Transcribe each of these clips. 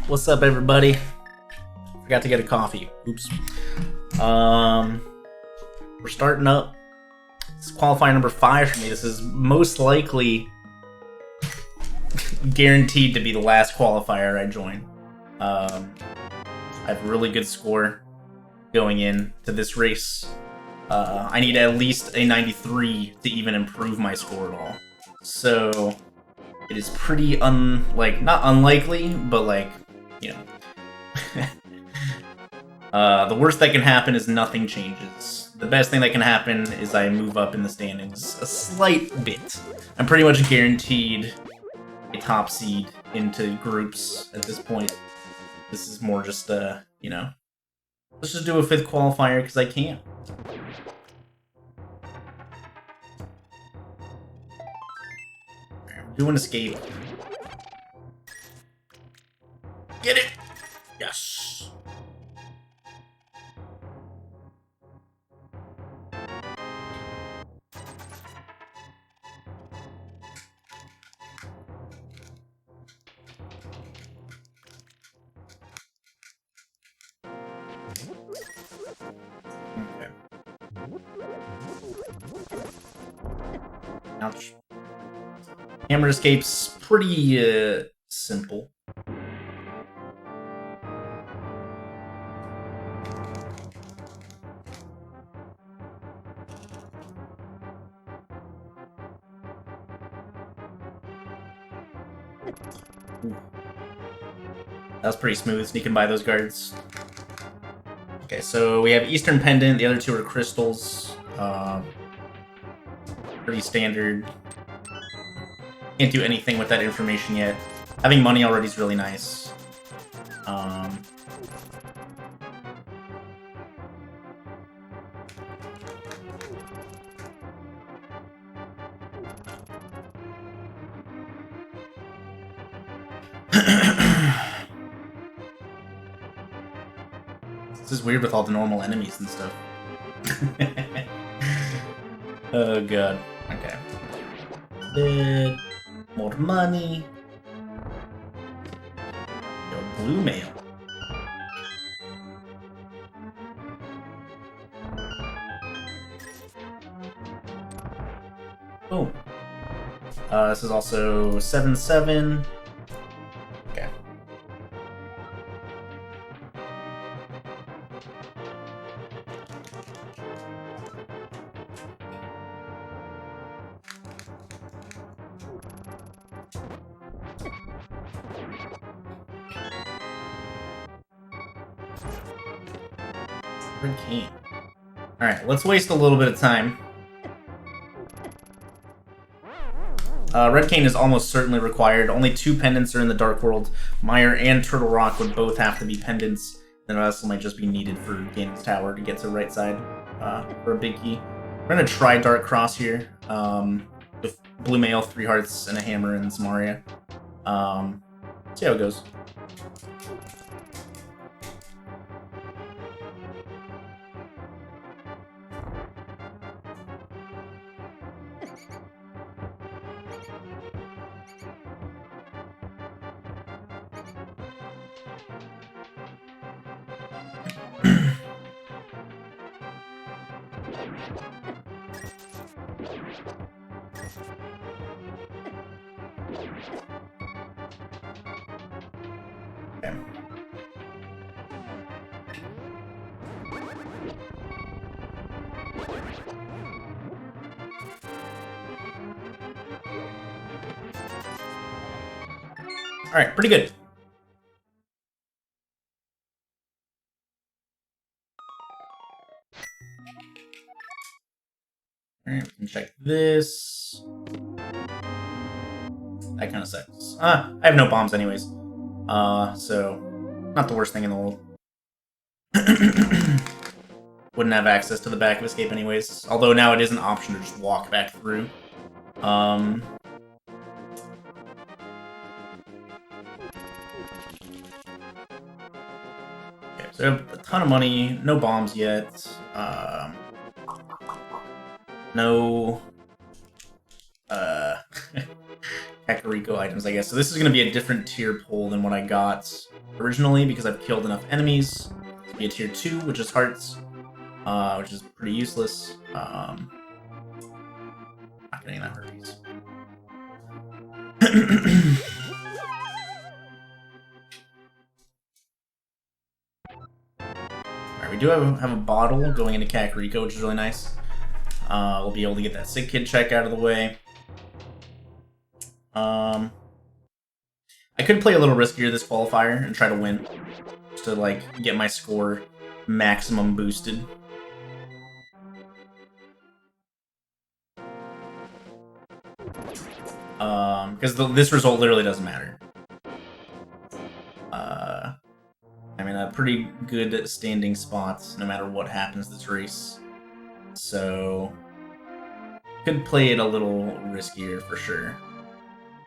What's up, everybody? Forgot to get a coffee. Oops. We're starting up. This is qualifier number 5 for me. This is most likely guaranteed to be the last qualifier I join. I have a really good score going into this race. I need at least a 93 to even improve my score at all. So it is pretty not unlikely, but you know. The worst that can happen is nothing changes. The best thing that can happen is I move up in the standings a slight bit. I'm pretty much guaranteed a top seed into groups at this point. This is more just, let's just do a 5th qualifier because I can. Do an escape. Get it! Yes! Okay. Ouch. Hammer escape's pretty, simple. That was pretty smooth, sneaking by those guards. Okay, so we have Eastern Pendant, the other two are crystals. Pretty standard. Can't do anything with that information yet. Having money already is really nice. This is weird with all the normal enemies and stuff. Oh god. Okay. Dead. More money. Yo, blue mail. Oh. This is also 7-7. Okay. Red cane. Alright, let's waste a little bit of time. Red cane is almost certainly required. Only 2 pendants are in the Dark World. Mire and Turtle Rock would both have to be pendants. Then the rest might just be needed for Ganon's Tower to get to the right side for a big key. We're going to try Dark Cross here. With Blue Mail, 3 hearts, and a hammer and some Aria. See how it goes. Okay. Alright, pretty good. Alright, we can check this. That kind of sucks. I have no bombs anyways. So not the worst thing in the world. Wouldn't have access to the back of escape anyways. Although now it is an option to just walk back through. Okay, so I have a ton of money, no bombs yet. No Kakariko items, I guess. So this is going to be a different tier pull than what I got originally because I've killed enough enemies to be a tier 2, which is hearts, which is pretty useless. Not getting that herpes. Alright, we do have a bottle going into Kakariko, which is really nice. We'll be able to get that sick kid check out of the way. I could play a little riskier this qualifier and try to win, just to like get my score maximum boosted. Because this result literally doesn't matter. I'm in a pretty good standing spot no matter what happens this race. So, could play it a little riskier for sure.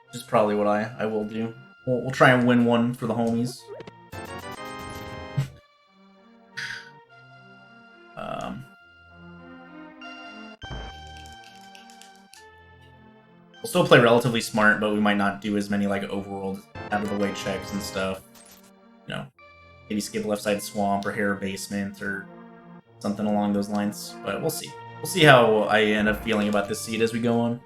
Which is probably what I will do. We'll try and win one for the homies. We'll still play relatively smart, but we might not do as many like overworld out of the way checks and stuff. You know, maybe skip left side swamp or hair basement or something along those lines. But we'll see. We'll see how I end up feeling about this seed as we go on.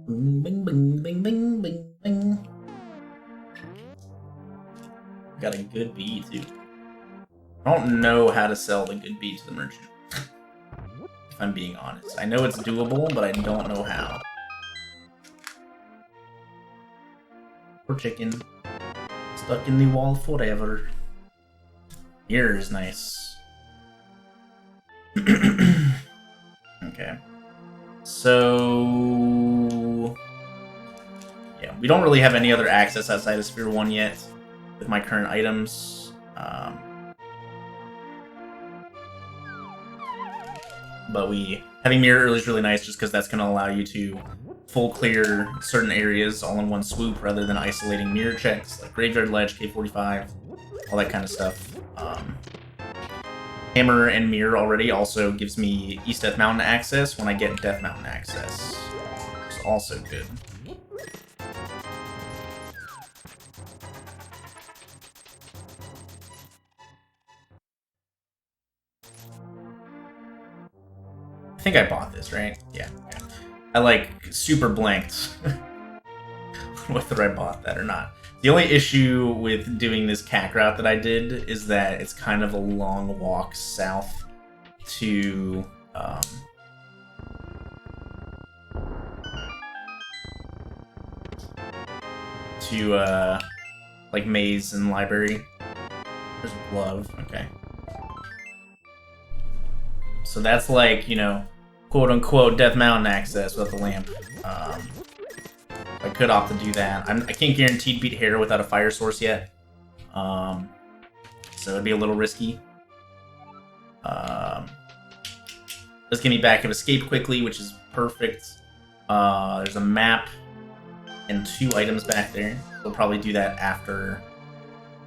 Bing, bing, bing, bing, bing, bing. Got a good bee too. I don't know how to sell the good bee to the merchant. If I'm being honest. I know it's doable, but I don't know how. Poor chicken. Stuck in the wall forever. Here is nice. Okay. So... yeah, we don't really have any other access outside of Sphere 1 yet with my current items. But having Mirror Early is really nice just because that's going to allow you to full clear certain areas all in one swoop rather than isolating mirror checks like Graveyard Ledge, K45, all that kind of stuff. Hammer and Mirror already also gives me East Death Mountain access when I get Death Mountain access, which is also good. I think I bought this, right? Yeah. I like super blanked whether I bought that or not. The only issue with doing this CAC route that I did is that it's kind of a long walk south to like maze and library. There's glove, okay. So that's like, you know, quote-unquote Death Mountain access without the lamp. I could opt to do that. I can't guarantee beat Hera without a fire source yet. So it'd be a little risky. Does get me back of escape quickly, which is perfect. There's a map and 2 items back there. We'll probably do that after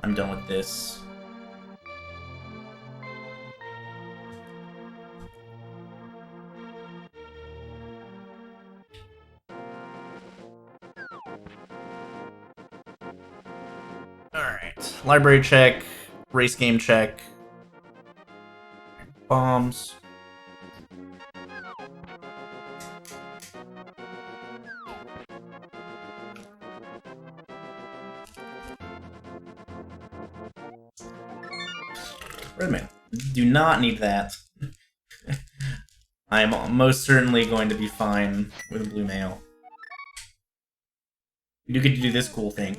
I'm done with this. Alright, library check, race game check, bombs. Redman, do not need that. I am most certainly going to be fine with blue mail. We do get to do this cool thing.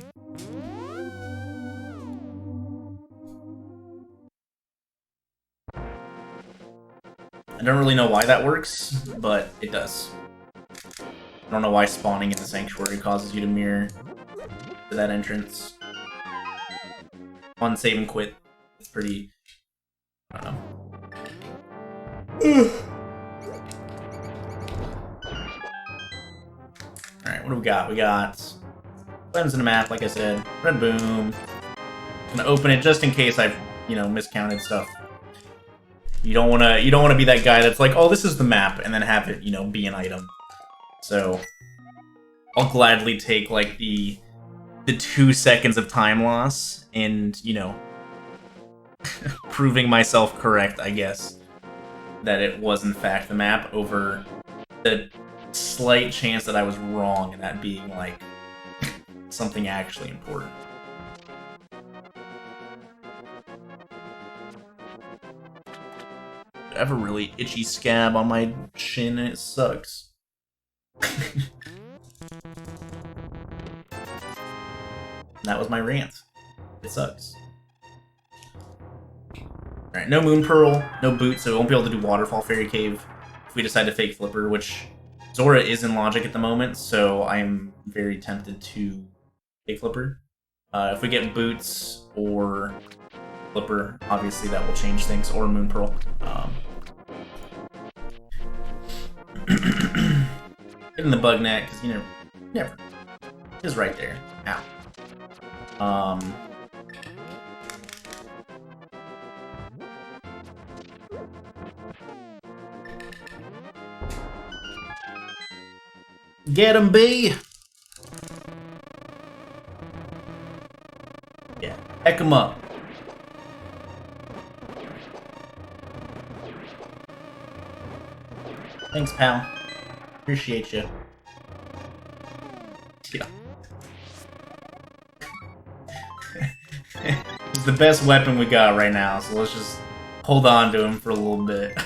I don't really know why that works, but it does. I don't know why spawning in the Sanctuary causes you to mirror to that entrance. On save and quit. It's pretty... I don't know. Alright, what do we got? We got items in the map, like I said. Red Boom. Gonna open it just in case I've, you know, miscounted stuff. You don't wanna be that guy that's like, oh, this is the map, and then have it, you know, be an item. So I'll gladly take like the 2 seconds of time loss and, you know, proving myself correct, I guess, that it was in fact the map over the slight chance that I was wrong and that being like something actually important. I have a really itchy scab on my chin and it sucks. That was my rant. It sucks. Alright, no Moon Pearl, no Boot, so we won't be able to do Waterfall Fairy Cave if we decide to fake Flipper, which Zora is in Logic at the moment, so I'm very tempted to fake Flipper. If we get Boots or Flipper, obviously that will change things, or Moon Pearl. Hitting the bug net, because you know, never. It's right there. Ow. Get him, B! Yeah, heck him up. Thanks, pal. Appreciate you. Yeah. He's the best weapon we got right now, so let's just hold on to him for a little bit.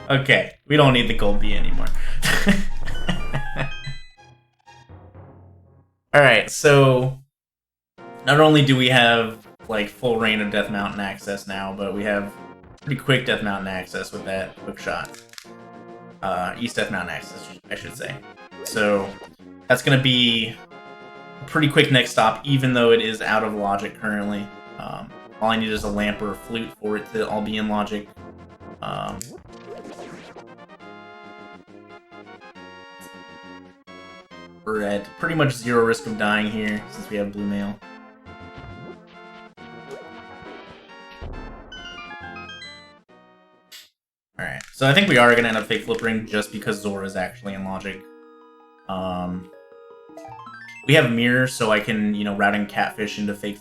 Okay, we don't need the gold bee anymore. Alright, so not only do we have like full reign of Death Mountain access now, but we have pretty quick Death Mountain access with that hook shot. East Death Mountain access, I should say. So that's going to be a pretty quick next stop, even though it is out of Logic currently. All I need is a lamp or a flute for it to all be in Logic. We're at pretty much 0 risk of dying here, since we have blue mail. Alright, so I think we are going to end up fake flippering just because Zora is actually in Logic. We have Mirror, so I can, you know, routing Catfish into fake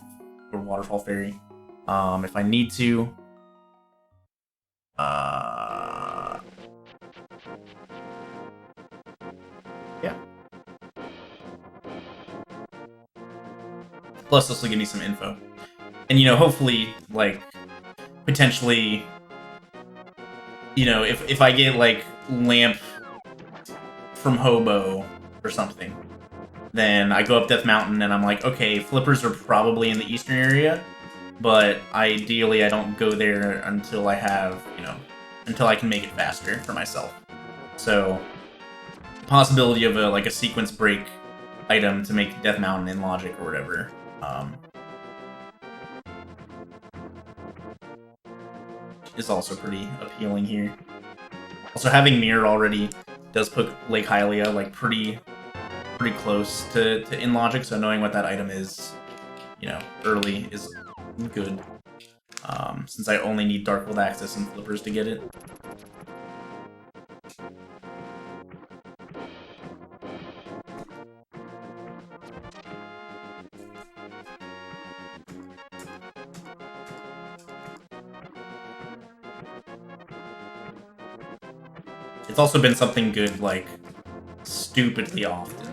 or Waterfall Fairy. If I need to. Yeah. Plus, this will give me some info. And, you know, hopefully, like, potentially, you know, if I get, like, Lamp from Hobo or something, then I go up Death Mountain and I'm like, okay, Flippers are probably in the eastern area, but ideally I don't go there until I have, you know, until I can make it faster for myself. So, the possibility of a, like, a sequence break item to make Death Mountain in Logic or whatever, is also pretty appealing here. Also, having Mirror already does put Lake Hylia, like, pretty close to in Logic, so knowing what that item is, you know, early is good. Since I only need Dark World access and Flippers to get it. It's also been something good, like, stupidly often.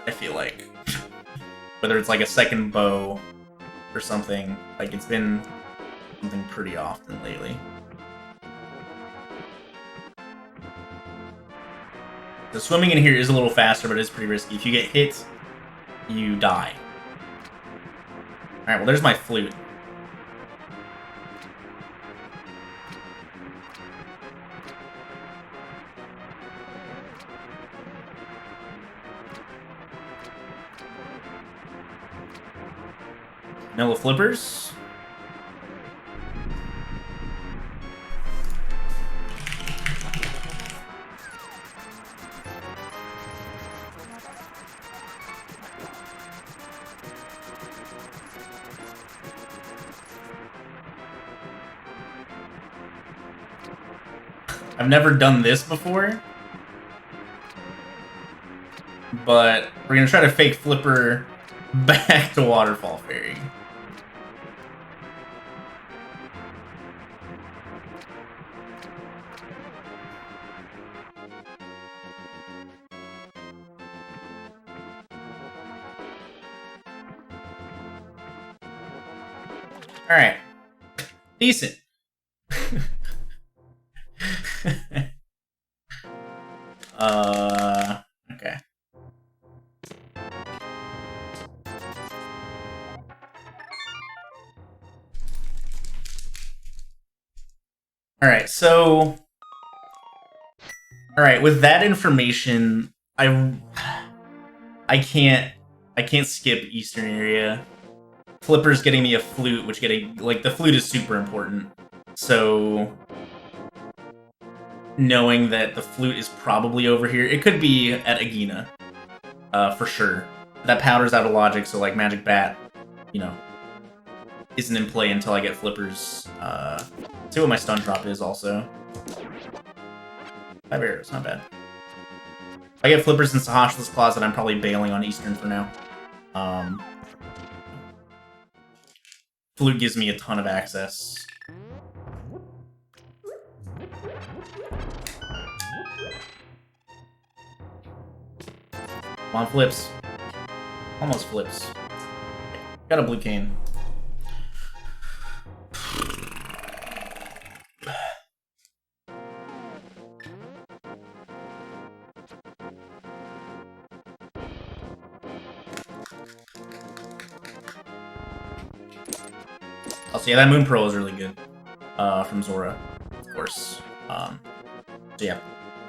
I feel like. Whether it's like a second bow or something, like it's been something pretty often lately. The swimming in here is a little faster, but it's pretty risky. If you get hit, you die. Alright, well there's my flute. Vanilla Flippers. I've never done this before. but we're gonna try to fake Flipper back to Waterfall Fairy. Alright. Decent. Okay. Alright, so... Alright, with that information, I can't skip Eastern area. Flipper's getting me a flute, which the flute is super important. So knowing that the flute is probably over here, it could be at Agina, for sure. That powder's out of logic, so like Magic Bat, you know, isn't in play until I get Flipper's. See what my stun drop is also. 5 arrows, not bad. If I get Flippers in Sahashla's Closet, I'm probably bailing on Eastern for now. Flute gives me a ton of access. Come on, flips. Almost flips. Got a blue cane. Also, yeah, that Moon Pearl is really good. From Zora, of course. So yeah.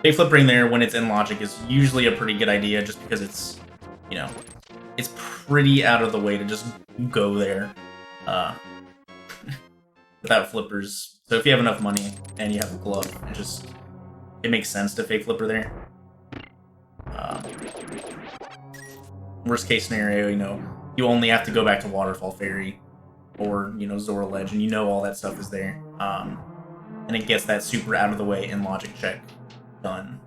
Big Flippering there when it's in logic is usually a pretty good idea, just because it's, you know, it's pretty out of the way to just go there without flippers. So if you have enough money and you have a glove, it makes sense to fake Flipper there. Worst case scenario, you know, you only have to go back to Waterfall Fairy or, you know, Zora Ledge, and you know all that stuff is there. And it gets that super out of the way in logic check done.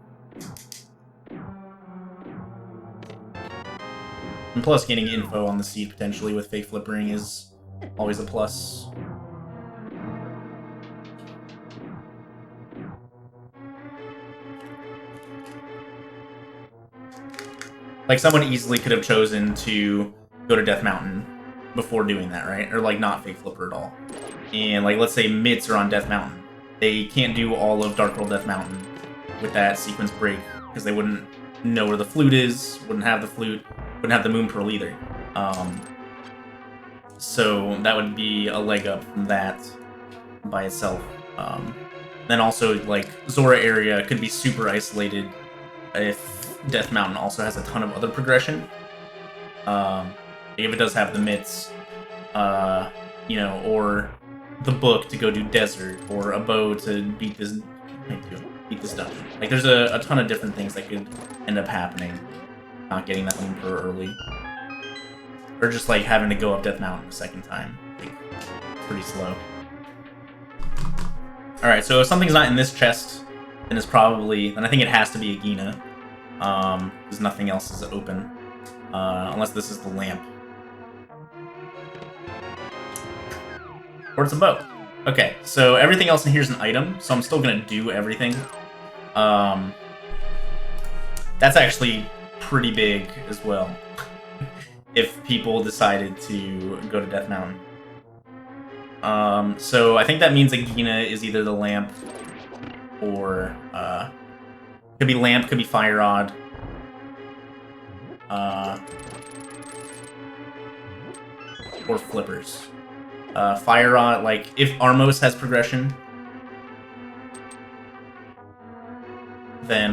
And plus, getting info on the seed potentially with fake flippering is always a plus. Like, someone easily could have chosen to go to Death Mountain before doing that, right? Or, like, not fake flipper at all. And, like, let's say Mitts are on Death Mountain. They can't do all of Dark World Death Mountain with that sequence break, because they wouldn't know where the flute is, wouldn't have the flute, wouldn't have the Moon Pearl either. So that would be a leg up from that by itself. Then also, like, Zora area could be super isolated if Death Mountain also has a ton of other progression. If it does have the Mitts, you know, or the book to go do Desert, or a bow to beat this dungeon. Like, there's a ton of different things that could end up happening. Not getting that Moon Pearl early. Or just, like, having to go up Death Mountain a second time. Like, pretty slow. Alright, so if something's not in this chest, then I think it has to be Agina. Because nothing else is open. Unless this is the lamp. Or it's a bow. Okay, so everything else in here is an item, so I'm still gonna do everything. That's actually pretty big as well. If people decided to go to Death Mountain. So I think that means Agina is either the lamp or, could be lamp, could be Fire Rod. Or flippers. Fire Rod, like, if Armos has progression, then,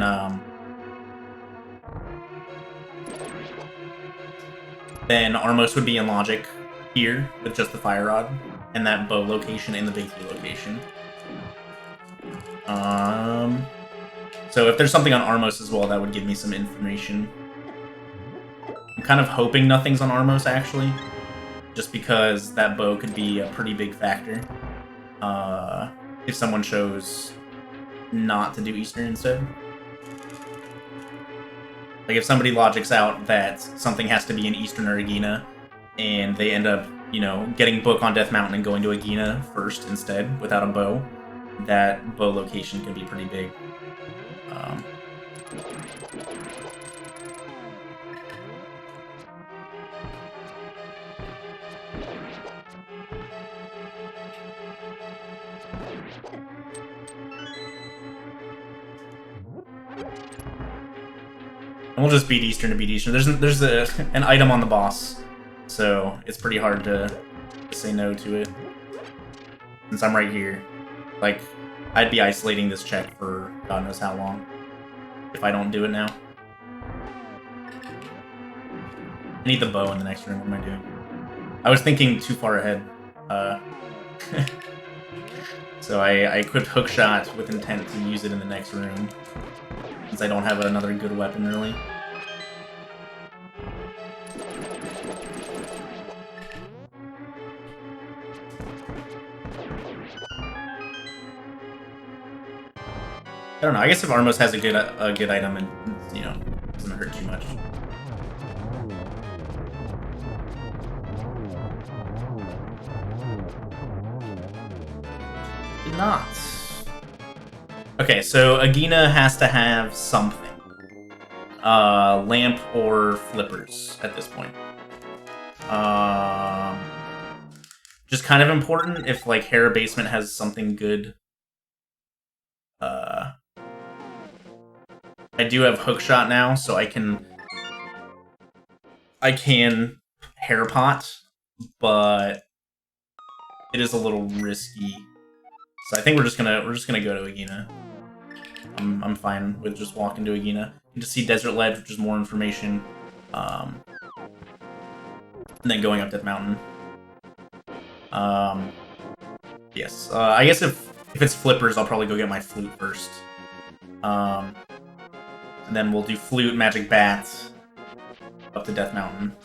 Armos would be in logic here with just the Fire Rod and that bow location and the Big Key location. So if there's something on Armos as well, that would give me some information. I'm kind of hoping nothing's on Armos, actually. Just because that bow could be a pretty big factor. If someone chose not to do Eastern instead. Like, if somebody logics out that something has to be an Eastern or Agina, and they end up, you know, getting Book on Death Mountain and going to Agina first instead, without a bow, that bow location can be pretty big. And we'll just beat Eastern to beat Eastern. There's an item on the boss, so it's pretty hard to say no to it. Since I'm right here. Like, I'd be isolating this check for God knows how long if I don't do it now. I need the bow in the next room. What am I doing? I was thinking too far ahead. So I equipped Hookshot with intent to use it in the next room, since I don't have another good weapon, really. I don't know, I guess if Armos has a good item and, you know, doesn't hurt too much. Did not. Okay, so Agina has to have something. Lamp or flippers at this point. Just kind of important if, like, Hera Basement has something good. I do have Hookshot now, so I can Hair Pot, but it is a little risky. So I think we're just gonna go to Agina. I'm fine with just walking to Agina. You just see Desert Ledge, which is more information, and then going up Death Mountain. Yes. I guess if it's flippers, I'll probably go get my flute first. And then we'll do flute, magic bats, up to Death Mountain.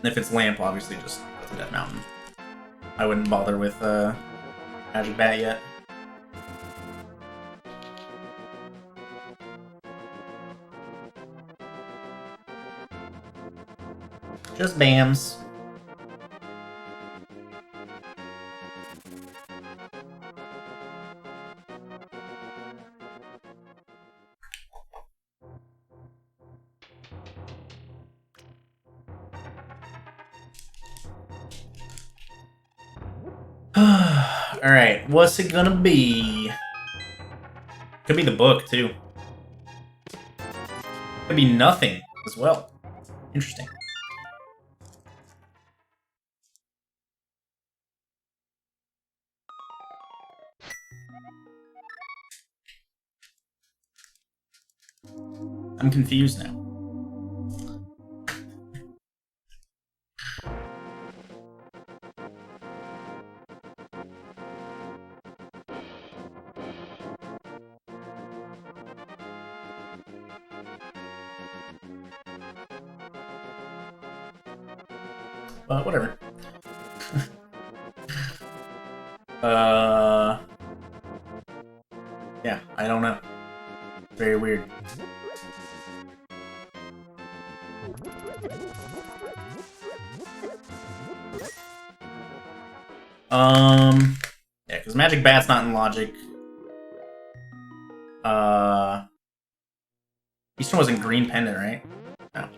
And if it's lamp, obviously just go to Death Mountain. I wouldn't bother with magic bat yet. Just BAMs. Alright, what's it gonna be? Could be the book, too. Could be nothing as well. Interesting. I'm confused now. Whatever. Yeah, I don't know. Very weird. Yeah, because Magic Bat's not in Logic. Eastern wasn't Green Pendant, right? No.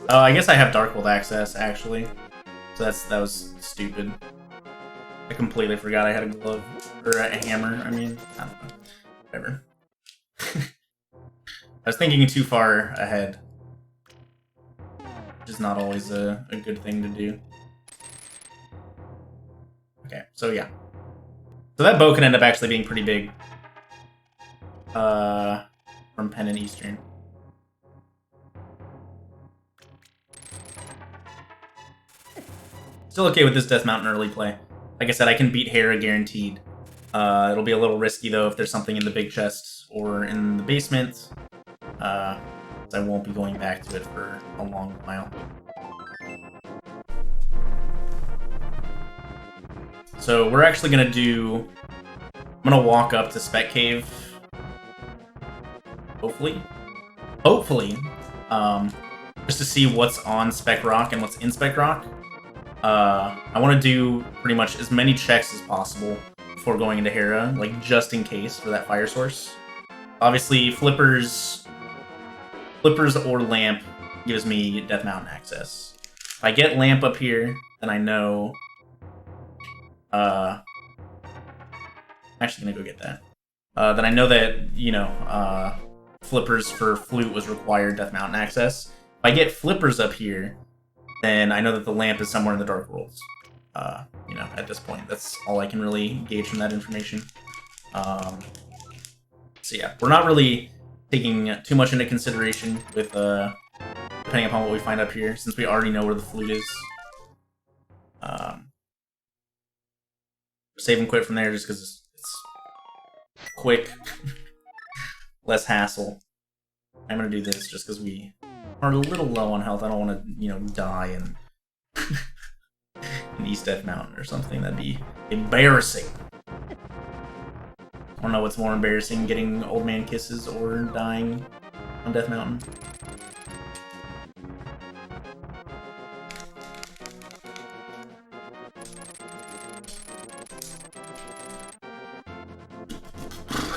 Oh, I guess I have Darkhold access, actually. So that was stupid. I completely forgot I had a glove. Or a hammer, I mean. I don't know. Whatever. I was thinking too far ahead. Which is not always a good thing to do. Okay, so yeah. So that bow can end up actually being pretty big. From Pendant Eastern. Still okay with this Death Mountain early play. Like I said, I can beat Hera guaranteed. It'll be a little risky though if there's something in the big chest or in the basement. So I won't be going back to it for a long while. So we're actually gonna do... I'm gonna walk up to Spec Cave. Hopefully, just to see what's on Spec Rock and what's in Spec Rock. I want to do pretty much as many checks as possible before going into Hera, like just in case for that fire source. Obviously, flippers or lamp gives me Death Mountain access. If I get lamp up here, then I know. I'm actually gonna go get that. Then I know that, you know, flippers for flute was required Death Mountain access. If I get flippers up here, then I know that the lamp is somewhere in the Dark Worlds. You know, at this point, that's all I can really gauge from that information. So yeah, we're not really taking too much into consideration with, depending upon what we find up here, since we already know where the flute is. Save and quit from there just because it's quick. Less hassle. I'm gonna do this just because we are a little low on health. I don't want to, you know, die in, in East Death Mountain or something. That'd be embarrassing. I don't know what's more embarrassing, getting old man kisses or dying on Death Mountain.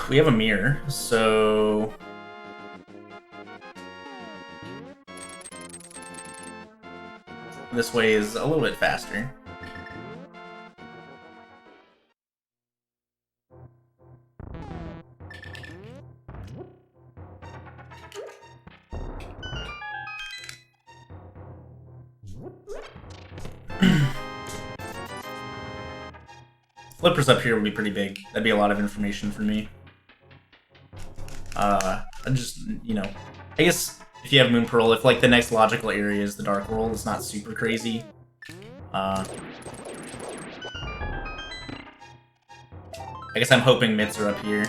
We have a mirror, so... this way is a little bit faster. Flippers up here would be pretty big. That'd be a lot of information for me. Just, you know, I guess if you have Moon Pearl, if like the next logical area is the Dark World, it's not super crazy. I guess I'm hoping mitts are up here.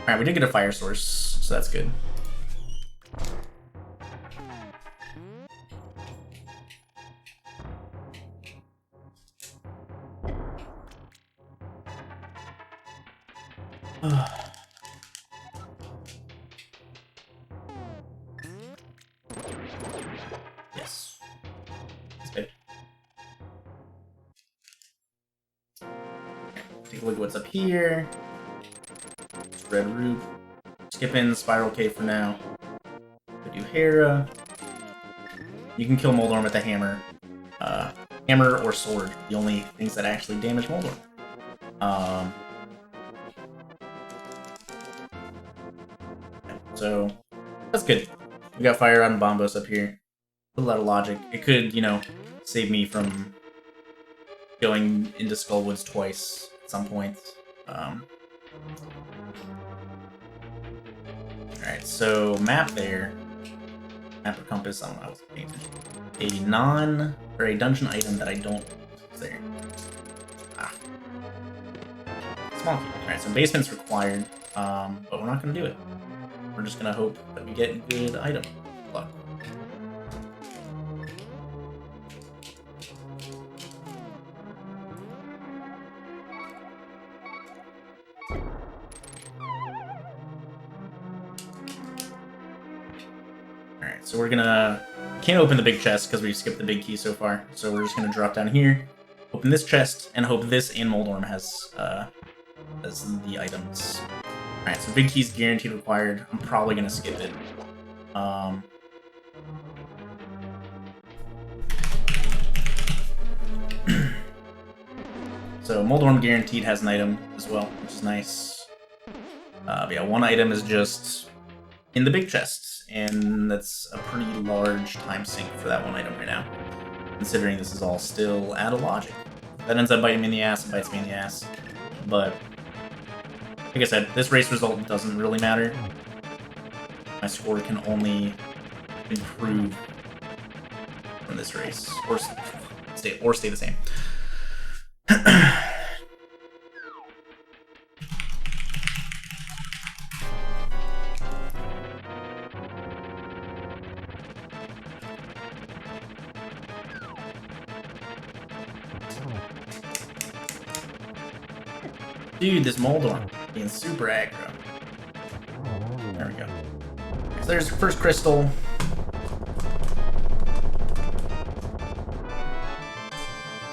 Alright, we did get a fire source, so that's good. Yes. That's good. Take a look at what's up here. Red Root. Skip in Spiral Cave for now. We do Hera. You can kill Moldorm with the hammer. Hammer or sword. The only things that actually damage Moldorm. So, that's good. We got Fire on Bombos up here. A lot of logic. It could, you know, save me from going into Skullwoods twice at some point. Alright, so map there. Map or compass, I don't know. I was paying attention. A dungeon item that I don't use there. Ah. Small key. Alright, so basement's required, but we're not gonna do it. We're just gonna hope that we get good item luck. Alright, so we're gonna... can't open the big chest because we've skipped the big key so far. So we're just gonna drop down here, open this chest, and hope this and Moldorm has the items. Alright, so big key's guaranteed required. I'm probably gonna skip it. So Moldorm guaranteed has an item as well, which is nice. But yeah, one item is just in the big chest, and that's a pretty large time sink for that one item right now, considering this is all still out of logic. If that ends up biting me in the ass, it bites me in the ass. But like I said, this race result doesn't really matter. My score can only improve from this race, or stay the same. Dude, this Moldorm being super aggro. There we go. So there's the first crystal.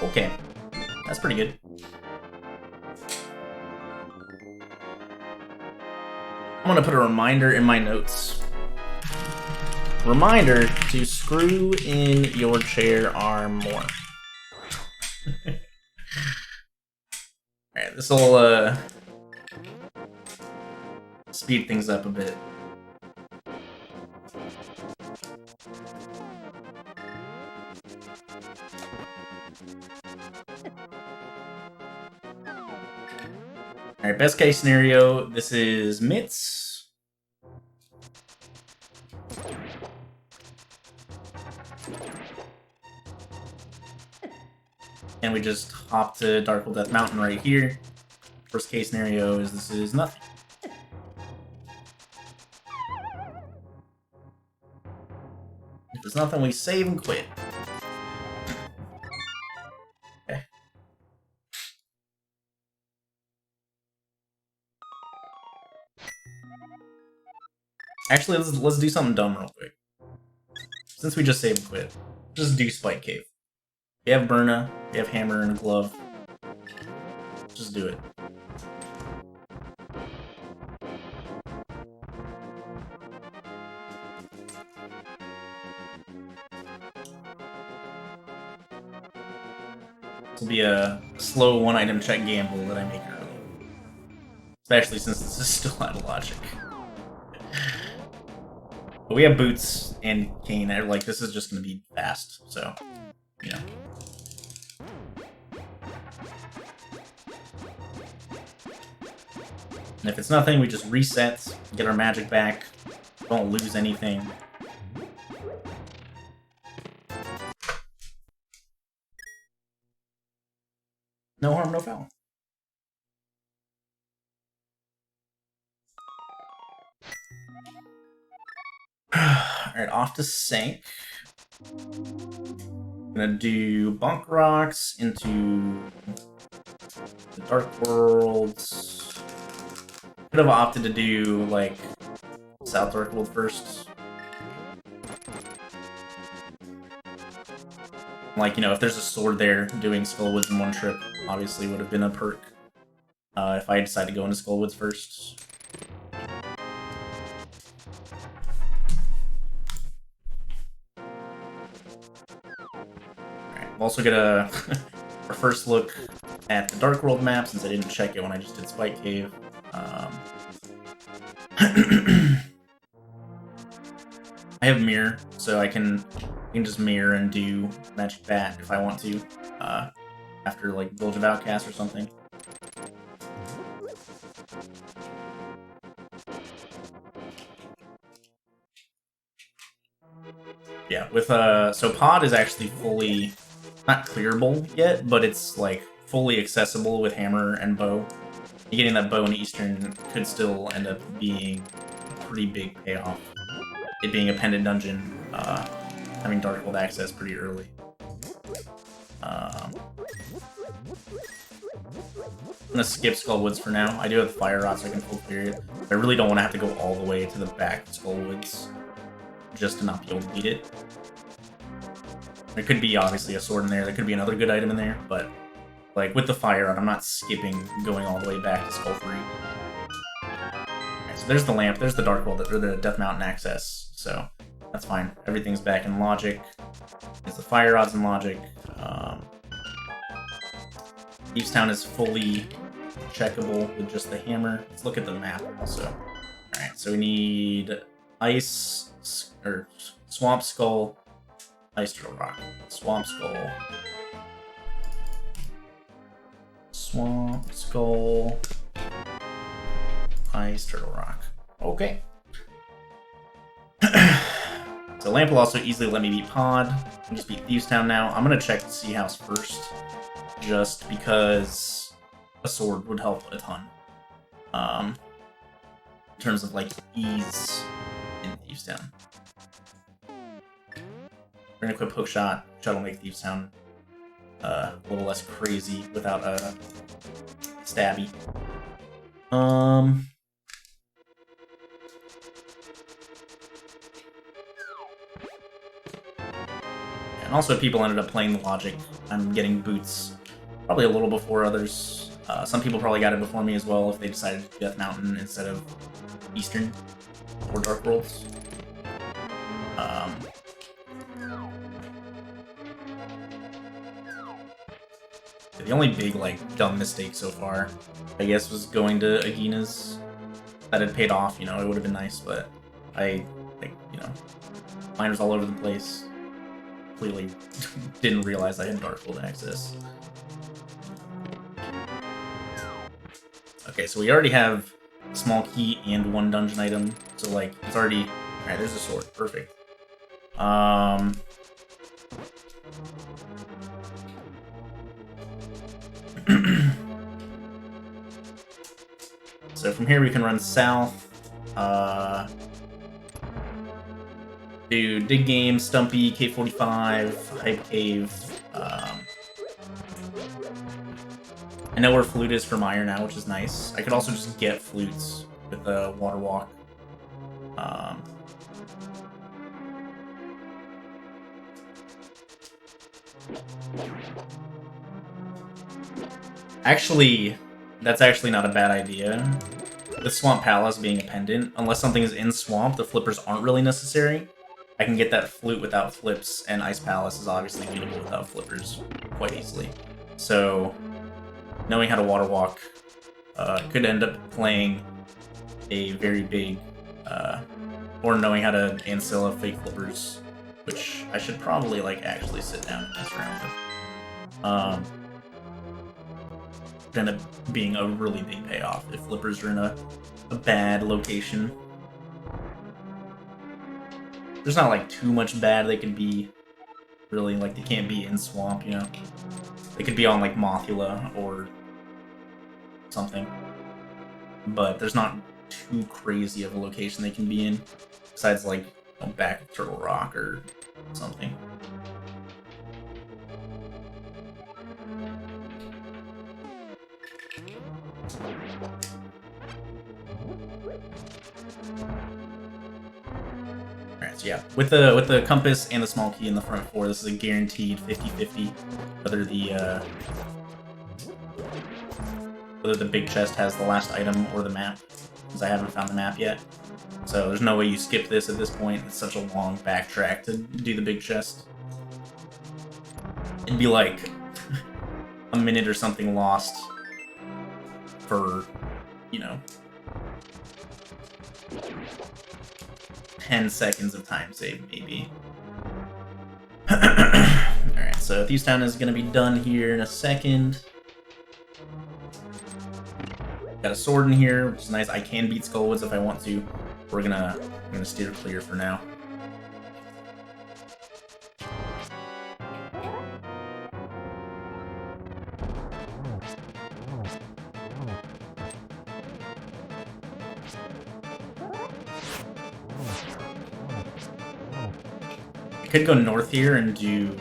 Okay, that's pretty good. I'm gonna put a reminder in my notes. Reminder to screw in your chair arm more. Alright, this'll speed things up a bit. Alright, best case scenario, this is Mitts. And we just hop to Darkle Death Mountain right here. Worst case scenario is this is nothing. If it's nothing, we save and quit. Okay. Actually, let's do something dumb real quick. Since we just save and quit, just do Spike Cave. We have Burna, we have Hammer and a Glove. Just do it. This will be a slow one-item check gamble that I make early. Especially since this is still out of logic. But we have Boots and Kane. Like, this is just going to be fast, so, you know. And if it's nothing, we just reset, get our magic back, don't lose anything. No harm, no foul. Alright, off to Sank. I'm gonna do Bunk Rocks into the Dark Worlds. Could have opted to do, like, South Dark World first. Like, you know, if there's a sword there, doing Skullwoods in one trip obviously would have been a perk. If I decide to go into Skullwoods first. Alright, we'll also get our first look at the Dark World map, since I didn't check it when I just did Spike Cave. I have Mirror, so I can just Mirror and do Magic Bat if I want to, after, like, Village of Outcast or something. Yeah, with, so Pod is actually fully, not clearable yet, but it's, like, fully accessible with Hammer and Bow. Getting that Bow in Eastern could still end up being a pretty big payoff. It being a pendant dungeon, having Dark World access pretty early. I'm gonna skip Skullwoods for now. I do have the Fire Rod, so I can full clear it. I really don't want to have to go all the way to the back of Skullwoods just to not be able to beat it. There could be, obviously, a sword in there. There could be another good item in there, but, like, with the Fire Rod, I'm not skipping going all the way back to Skull 3. Alright, so there's the lamp, there's the Dark World, or the Death Mountain access, so that's fine. Everything's back in logic. There's the Fire Rods in logic. Thieves Town is fully checkable with just the hammer. Let's look at the map also. Alright, so we need Ice, or Swamp Skull, Ice Turtle Rock. Swamp Skull. Swamp Skull, Ice Turtle Rock. Okay. So Lamp will also easily let me beat Pod. I can just beat Thieves Town now. I'm gonna check the Sea House first, just because a sword would help a ton. In terms of, like, ease in Thieves Town. We're gonna equip Hookshot, which will make Thieves Town a little less crazy without a stabby. And also people ended up playing the Logic. I'm getting boots probably a little before others. Some people probably got it before me as well if they decided to do Death Mountain instead of Eastern or Dark Worlds. The only big, like, dumb mistake so far, I guess, was going to Agina's. That had paid off, you know, it would have been nice, but I, like, you know, mine was all over the place. Clearly didn't realize I had Dark World access. Okay, so we already have a small key and 1 dungeon item, so, like, it's already... Alright, there's a sword. Perfect. So from here we can run south, do Dig Game, Stumpy, K45, Hype Cave. I know where Flute is for Meyer now, which is nice. I could also just get Flutes with the Water Walk. Actually, that's actually not a bad idea. With Swamp Palace being a pendant, unless something is in Swamp, the flippers aren't really necessary. I can get that Flute without flips, and Ice Palace is obviously beatable without flippers quite easily. So, knowing how to Water Walk could end up playing a very big, or knowing how to Ancilla fake flippers, which I should probably, like, actually sit down and mess around with. End up being a really big payoff if flippers are in a bad location. There's not like too much bad they could be, really, like they can't be in Swamp, you know? They could be on like Mothula or something. But there's not too crazy of a location they can be in, besides like back of Turtle Rock or something. Alright, so yeah, with the compass and the small key in the front 4, this is a guaranteed 50-50, whether the big chest has the last item or the map, because I haven't found the map yet. So there's no way you skip this at this point. It's such a long backtrack to do the big chest. It'd be like a minute or something lost for, you know, 10 seconds of time save, maybe. Alright, so Thieves Town is going to be done here in a second. Got a sword in here, which is nice. I can beat Skullwoods if I want to. We're gonna steer clear for now. I could go north here and do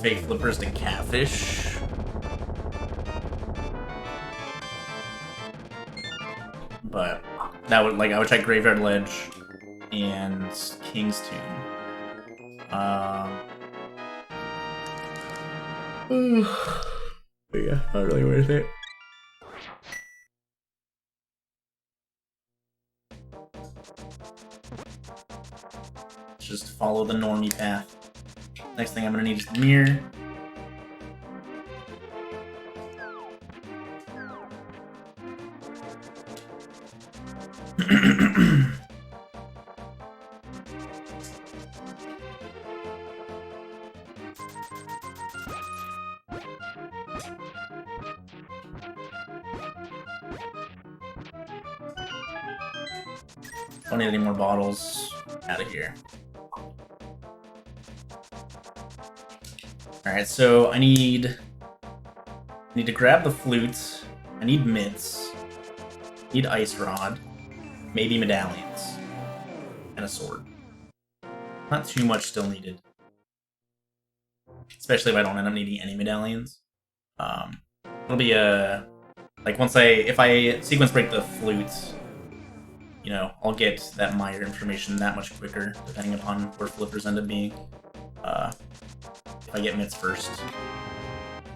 fake flippers to Catfish. But that would, like, I would check Graveyard Ledge and King's Tomb. But yeah, not really worth it. Just follow the normie path. Next thing I'm gonna need is the mirror. Don't need any more bottles. Out of here. Alright, so I need to grab the flutes. I need mitts. I need ice rod. Maybe medallions. And a sword. Not too much still needed. Especially if I don't end up needing any medallions. It'll be a like if I sequence break the flute, you know, I'll get that Meyer information that much quicker, depending upon where flippers end up being. If I get Mitts first.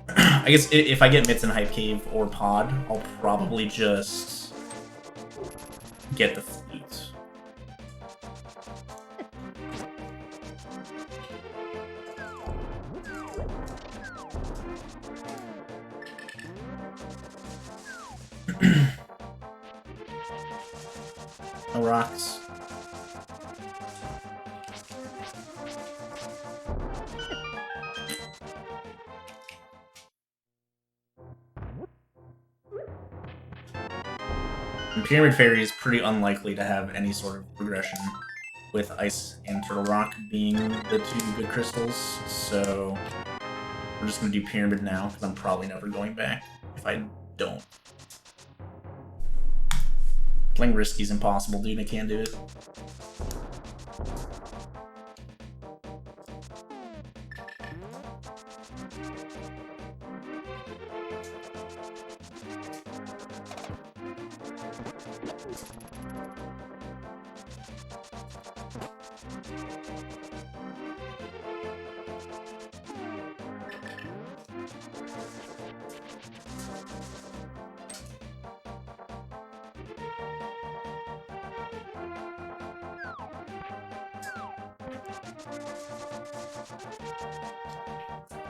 I guess if I get Mitts in Hype Cave or Pod, I'll probably just get the flute. No rocks. And Pyramid Fairy is pretty unlikely to have any sort of progression, with Ice and Turtle Rock being the two good crystals, so we're just going to do Pyramid now, because I'm probably never going back if I don't. Playing Risky is impossible, dude. I can't do it.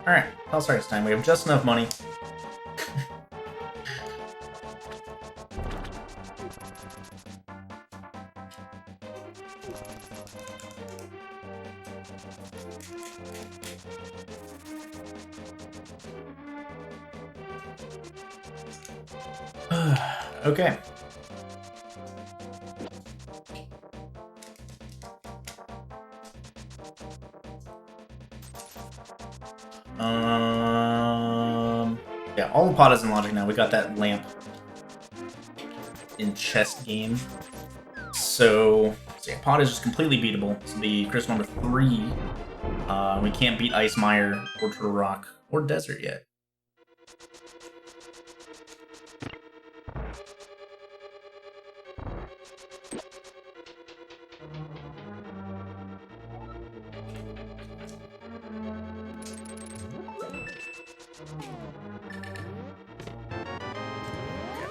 Alright, Hellstar's time. We have just enough money. Okay. Yeah, all the pot is in logic now. We got that lamp in chest game. So yeah, pot is just completely beatable. This will be crystal number 3. We can't beat Ice Mire or Turtle Rock or Desert yet.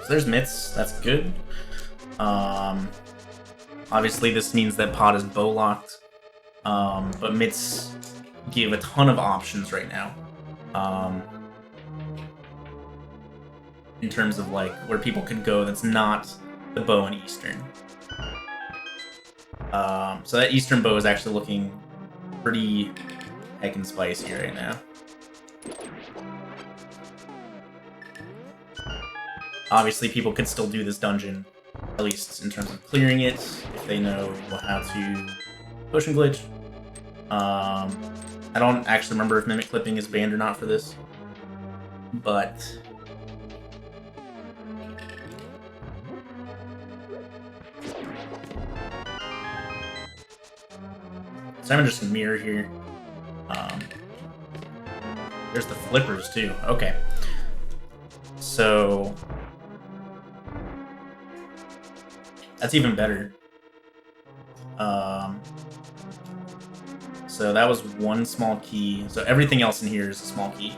So there's Mitts, that's good. Obviously this means that pot is bow locked, but Mitts give a ton of options right now. In terms of like where people can go that's not the bow and Eastern. So that Eastern bow is actually looking pretty heckin' spicy right now. Obviously, people could still do this dungeon, at least in terms of clearing it, if they know how to push and glitch. I don't actually remember if Mimic Clipping is banned or not for this, but... So I'm just gonna mirror here. There's the flippers, too. Okay. So... that's even better. So that was one small key. So everything else in here is a small key.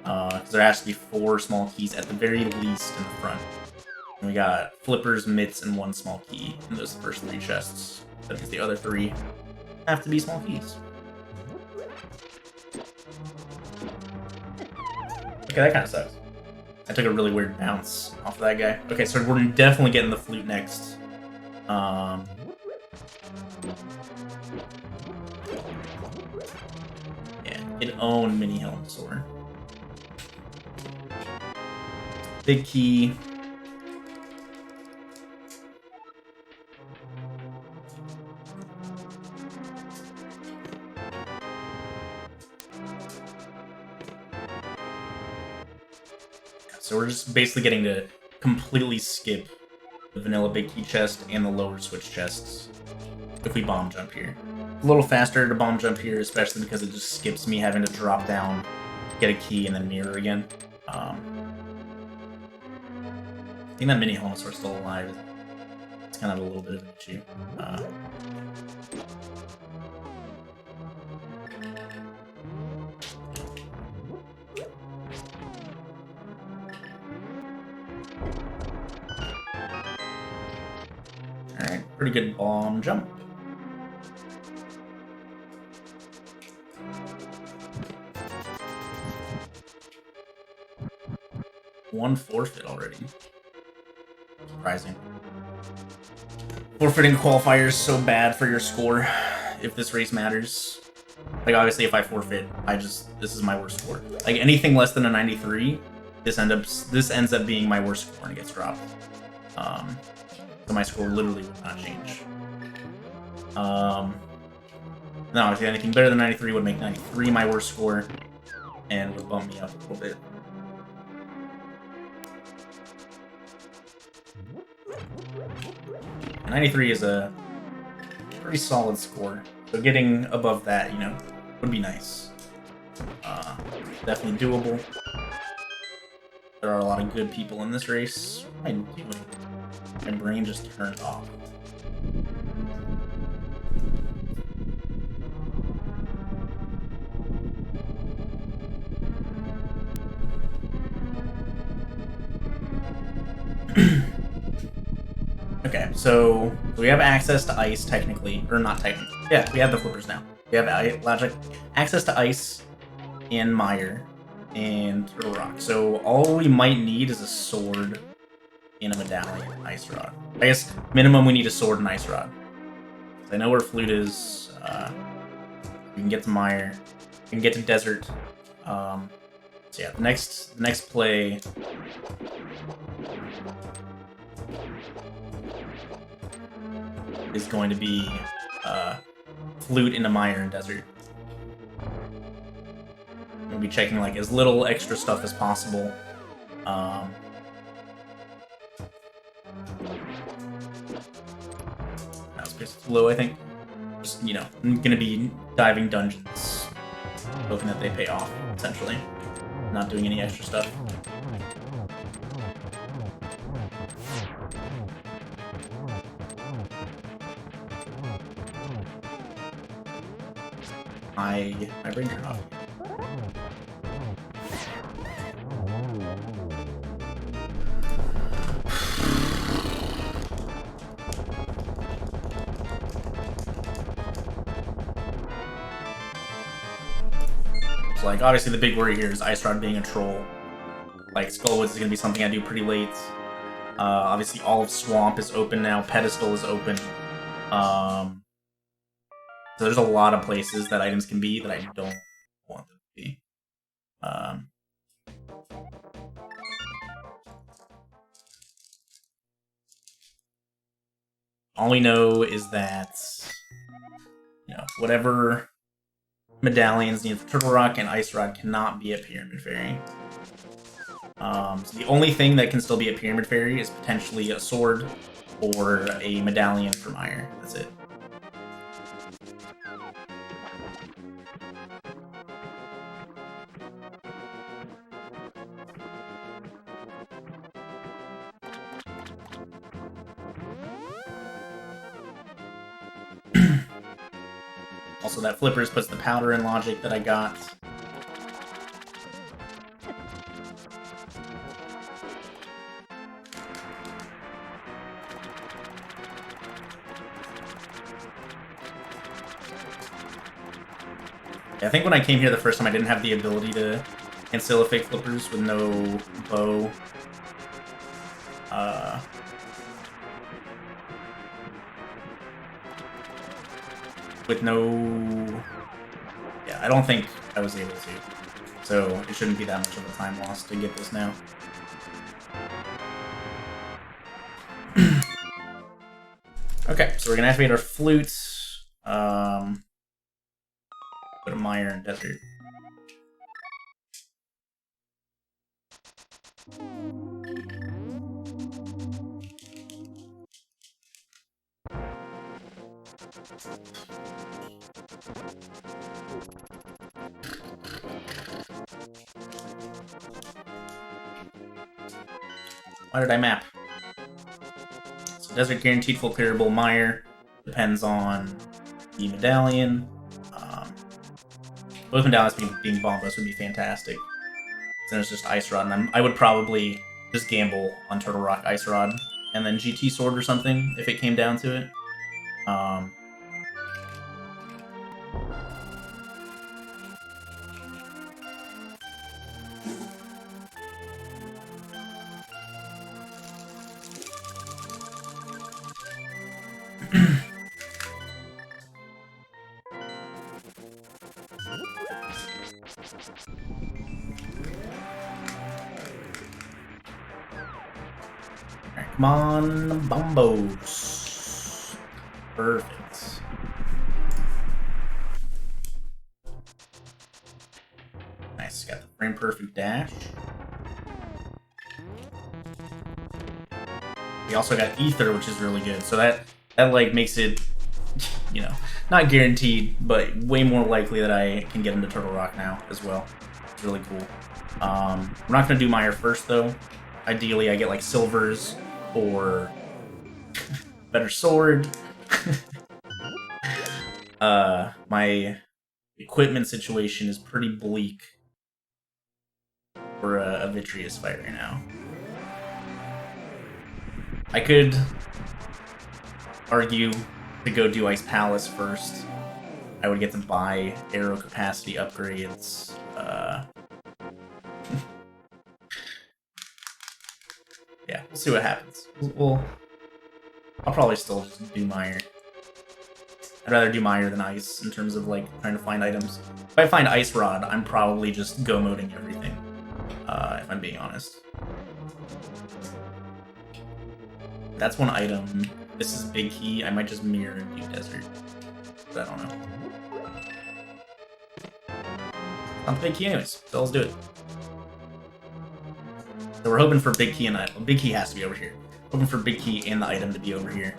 Because there has to be 4 small keys at the very least in the front. And we got flippers, mitts, and 1 small key in those first 3 chests. That means the other 3 have to be small keys. Okay, that kind of sucks. I took a really weird bounce off of that guy. Okay, so we're definitely getting the flute next. Yeah, it owned Mini Helm Sword. Big key. So we're just basically getting to completely skip the vanilla big key chest and the lower switch chests if we bomb jump here. A little faster to bomb jump here, especially because it just skips me having to drop down, get a key, and then mirror again. I think that mini Helmosaur's still alive. It's kind of a little bit of an issue. Alright, pretty good bomb jump. One forfeit already. Surprising. Forfeiting qualifier is so bad for your score if this race matters. Like, obviously, if I forfeit, this is my worst score. Like, anything less than a 93, this ends up being my worst score and it gets dropped. So my score literally would not change. No, if anything better than 93 would make 93 my worst score and would bump me up a little bit. And 93 is a pretty solid score, so getting above that, you know, would be nice. Definitely doable. There are a lot of good people in this race. What am I doing? My brain just turned off. Okay, so we have access to ice, technically. Or not technically. Yeah, we have the flippers now. We have access to ice and mire and turtle rock. So all we might need is a sword and a medallion, ice rod. I guess minimum we need a sword and ice rod. I know where flute is. We can get to mire. We can get to desert. So yeah, the next play is going to be flute into mire and desert. We'll be checking like as little extra stuff as possible. That's pretty low, I think. Just, you know, I'm gonna be diving dungeons, hoping that they pay off, essentially. Not doing any extra stuff. My brain turned off. So, like, obviously the big worry here is Ice Rod being a troll. Like, Skullwoods is gonna be something I do pretty late. Obviously Olive Swamp is open now, Pedestal is open. So there's a lot of places that items can be that I don't want them to be. All we know is that, you know, whatever medallions needed for Turtle Rock and Ice Rod cannot be a Pyramid Fairy. So the only thing that can still be a Pyramid Fairy is potentially a sword or a medallion from Mire. That's it. Also, that Flippers puts the powder in logic that I got. I think when I came here the first time, I didn't have the ability to Ancillifake Flippers with no bow. With no... Yeah, I don't think I was able to. So it shouldn't be that much of a time loss to get this now. Okay, so we're gonna activate our flutes. Put a Mire and Desert. Why did I map? So Desert guaranteed full clearable. Mire depends on the medallion. Both medallions being Bombos would be fantastic. Then it's just Ice Rod, and I would probably just gamble on Turtle Rock Ice Rod, and then GT Sword or something if it came down to it. Come on, Bombos. Perfect. Nice, got the frame perfect dash. We also got Ether, which is really good. So that like makes it, you know, not guaranteed, but way more likely that I can get into Turtle Rock now as well. It's really cool. We're not gonna do Mire first though. Ideally, I get like silvers or better sword. My equipment situation is pretty bleak for a Vitreous fight right now. I could argue to go do Ice Palace first. I would get to buy arrow capacity upgrades. Yeah, we'll see what happens. I'll probably still just do Mire. I'd rather do Mire than Ice in terms of like trying to find items. If I find Ice Rod, I'm probably just go-moding everything. If I'm being honest. That's one item. This is Big Key. I might just mirror and do Desert. But I don't know. Not Big Key anyways, so let's do it. So we're hoping for Big Key and item. Big Key has to be over here. Hoping for Big Key and the item to be over here.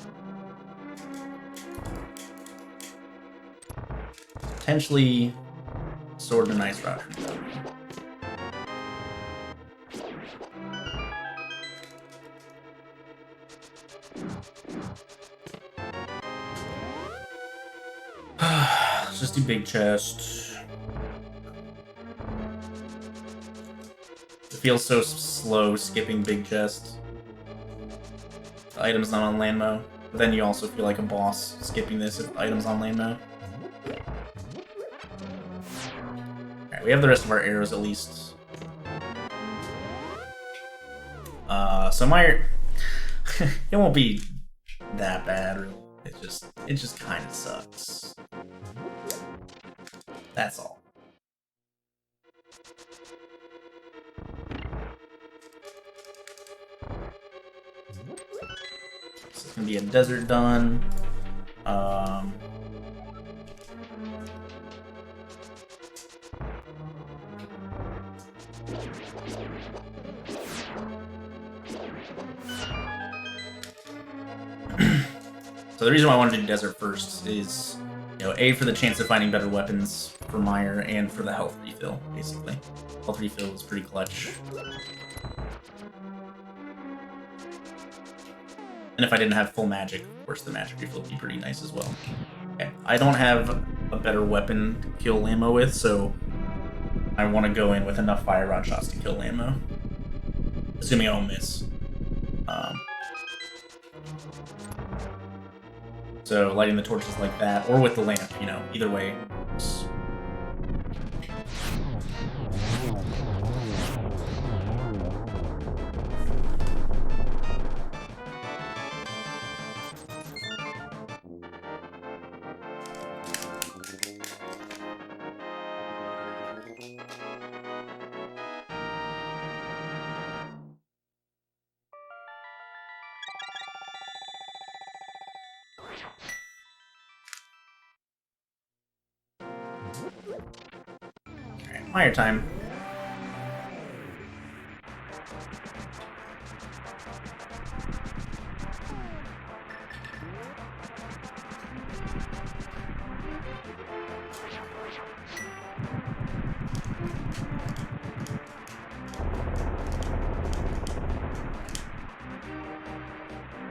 Potentially Sword and Ice Rod. Let's just do Big Chest. It feels so slow skipping Big Chest. The item's not on land mode. But then you also feel like a boss skipping this if the item's on land mode. Alright, we have the rest of our arrows at least. So Mire, it won't be that bad, really. It just kind of sucks. That's all. So it's gonna be a desert done. So the reason why I wanted to do desert first is, you know, A, for the chance of finding better weapons for Mire, and for the health refill, basically. Health refill is pretty clutch. And if I didn't have full magic, of course the magic refill would be pretty nice as well. Okay, I don't have a better weapon to kill Lammo with, so I want to go in with enough fire rod shots to kill Lammo. Assuming I don't miss. So lighting the torches like that, or with the lamp, you know, either way. Alright, Mire time.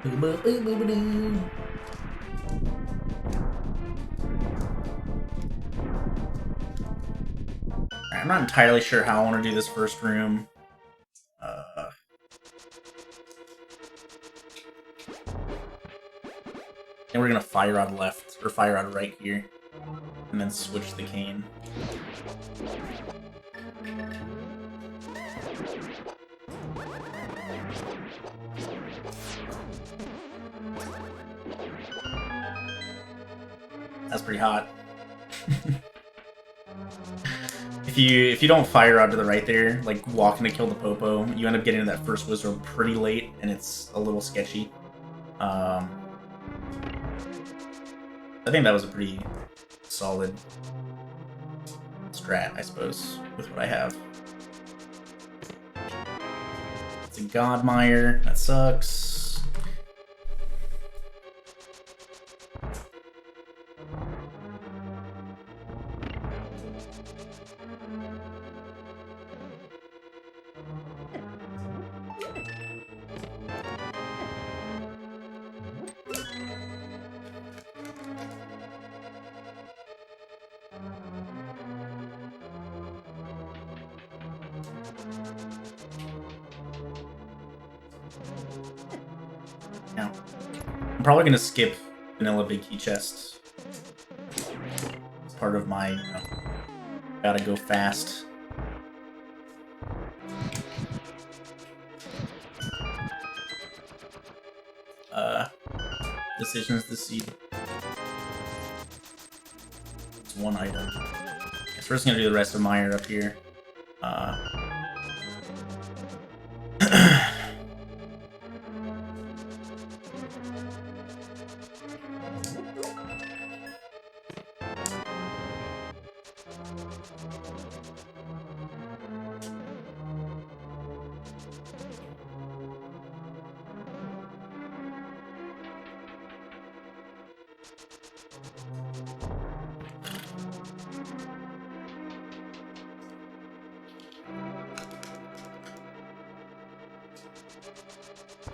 I'm not entirely sure how I want to do this first room. And we're gonna fire out left, or fire out right here, and then switch the cane. That's pretty hot. If you don't fire out to the right there, like walking to kill the Popo, you end up getting to that first wizard pretty late, and it's a little sketchy. I think that was a pretty solid strat, I suppose, with what I have. It's a Godmire. That sucks. Yeah. I'm probably gonna skip vanilla big key chest. It's part of my, gotta go fast. Decisions this seed. It's one item. Guess we're just gonna do the rest of Meyer up here.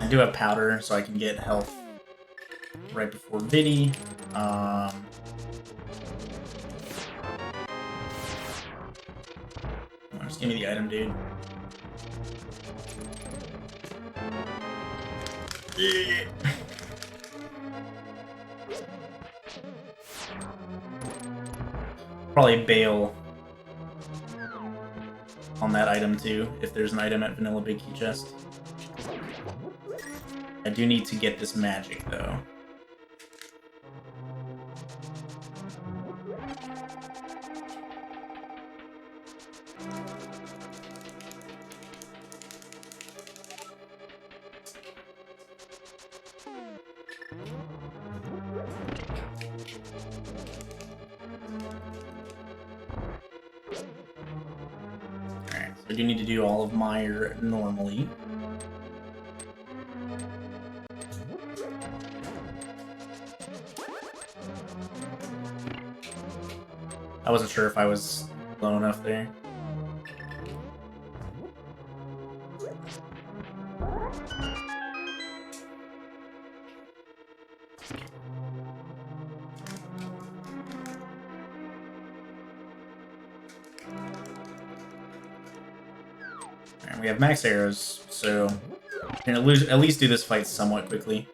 I do have powder, so I can get health right before Viddy. Just give me the item, dude. Probably bail on that item too, if there's an item at Vanilla Big Key Chest. I do need to get this magic, though. Alright, so I do need to do all of Meyer normally. I wasn't sure if I was low enough there. Alright, we have max arrows, so we're gonna at least do this fight somewhat quickly.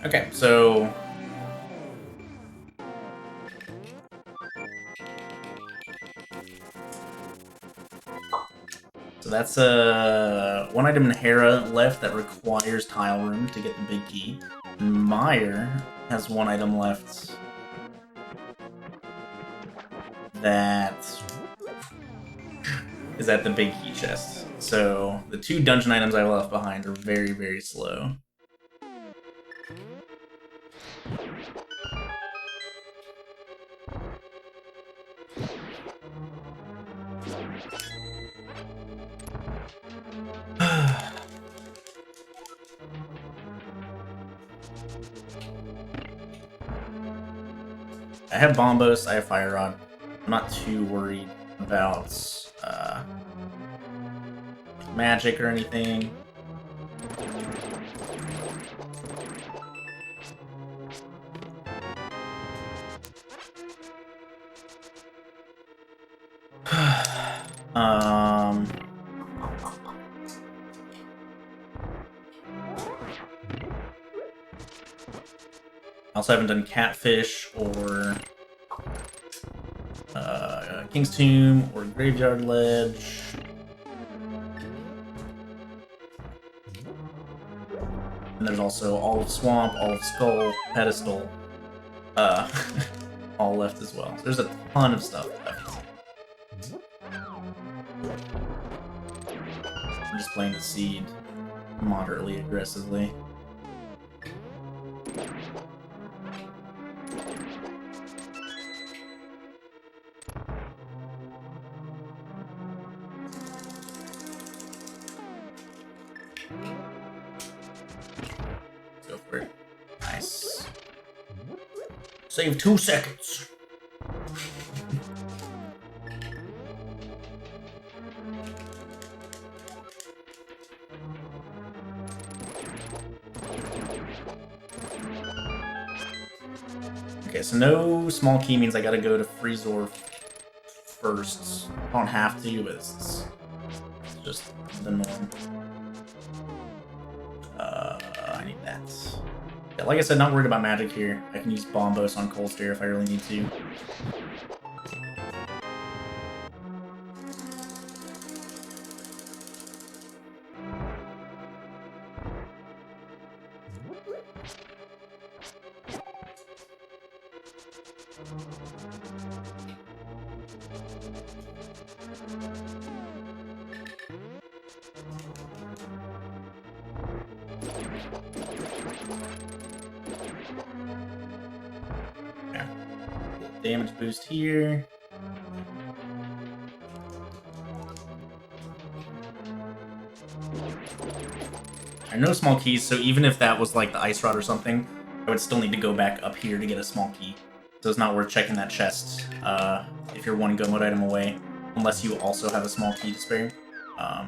Okay, so that's one item in Hera left that requires Tile Room to get the big key. And Meyer has one item left that is at the big key chest. So the 2 dungeon items I left behind are very, very slow. I have Bombos, I have Fire Rod. I'm not too worried about magic or anything. I also haven't done Catfish or King's Tomb or Graveyard Ledge. And there's also Olive Swamp, Olive Skull, Pedestal, all left as well. So there's a ton of stuff left. I'm just playing the Seed moderately aggressively. Go for it. Nice. Save 2 seconds. Okay, so no small key means I gotta go to Freezor first. I don't have to, but it's just the norm. I need that. Yeah, like I said, not worried about magic here. I can use Bombos on Cold Stare if I really need to. Damage boost here. I know small keys, so even if that was like the Ice Rod or something, I would still need to go back up here to get a small key. So it's not worth checking that chest if you're one gun mode item away, unless you also have a small key to spare. Alright,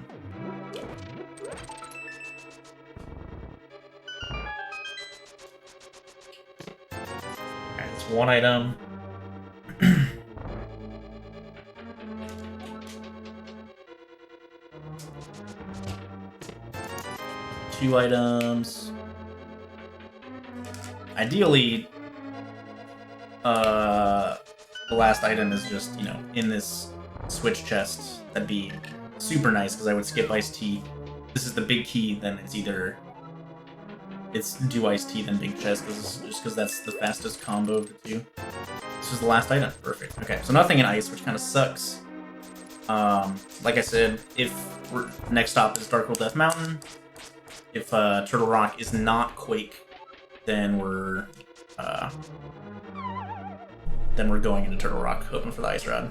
it's one item. Two items. Ideally, the last item is just, you know, in this switch chest. That'd be super nice, because I would skip Iced Tea. This is the big key, then it's either... It's do Iced Tea, then big chest, just because that's the fastest combo of the two. This is the last item. Perfect. Okay, so nothing in ice, which kind of sucks. Like I said, if next stop is Dark World Death Mountain, if Turtle Rock is not Quake, then we're going into Turtle Rock, hoping for the Ice Rod.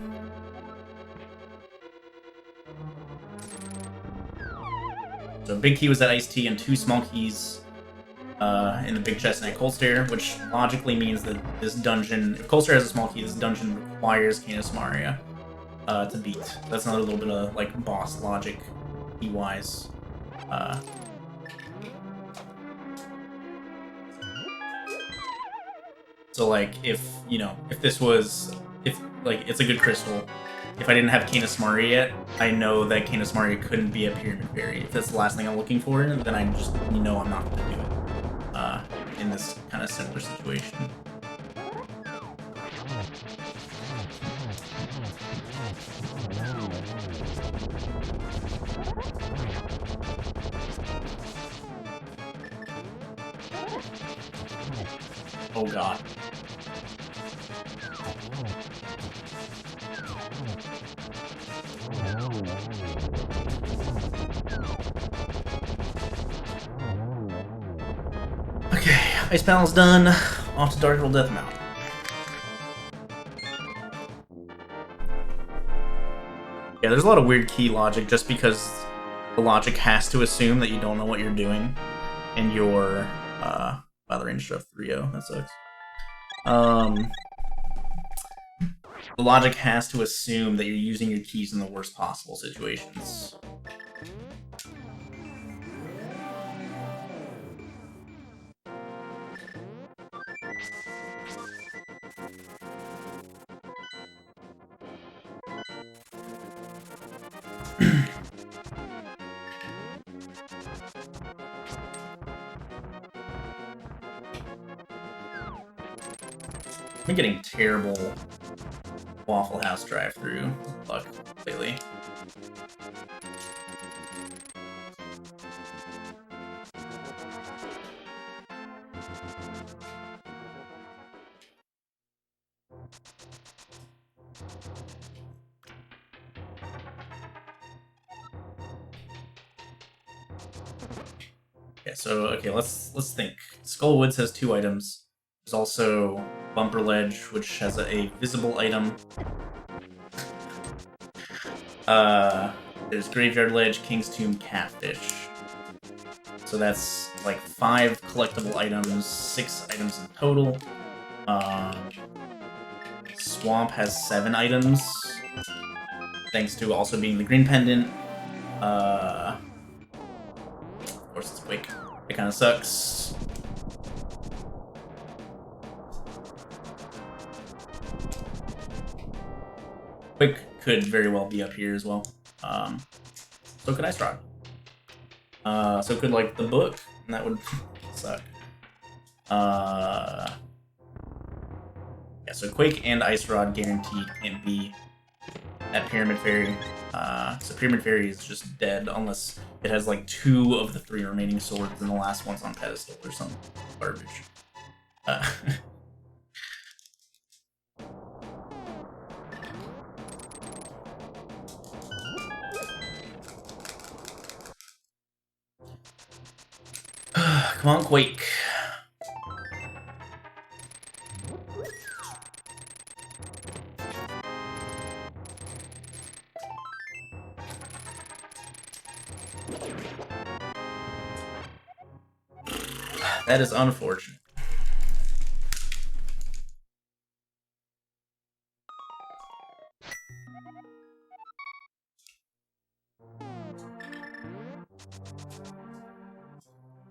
So big key was that Ice Tea and 2 small keys in the big chest and at Cold Stare, which logically means that this dungeon, if Cold Stare has a small key, this dungeon requires Canis Maria to beat. That's another little bit of like boss logic, key-wise. So like if, you know, if this was, if like it's a good crystal, if I didn't have Canis Maria yet, I know that Canis Maria couldn't be a Pyramid Fairy. If that's the last thing I'm looking for, then I just, you know, I'm not going to do it. in this kind of similar situation. Oh god. Okay, ice panel's done. Off to Dark World Death Mountain. Yeah, there's a lot of weird key logic just because the logic has to assume that you don't know what you're doing and you're by the range of 3-0. That sucks. The logic has to assume that you're using your keys in the worst possible situations. I've been getting terrible Waffle House drive-through luck lately. Okay, so let's think. Skull Woods has 2 items. There's also Bumper Ledge, which has a visible item. There's Graveyard Ledge, King's Tomb, Catfish. So that's like 5 collectible items, 6 items in total. Swamp has 7 items, thanks to also being the green pendant. Of course it's Wake. It kind of sucks. Quick could very well be up here as well. So could Ice Rod. So could like the book, and that would suck. Yeah, so Quake and Ice Rod guaranteed can't be at Pyramid Fairy. So Pyramid Fairy is just dead unless it has like 2 of the 3 remaining swords and the last one's on pedestal or some garbage. Come on, Quake. That is unfortunate.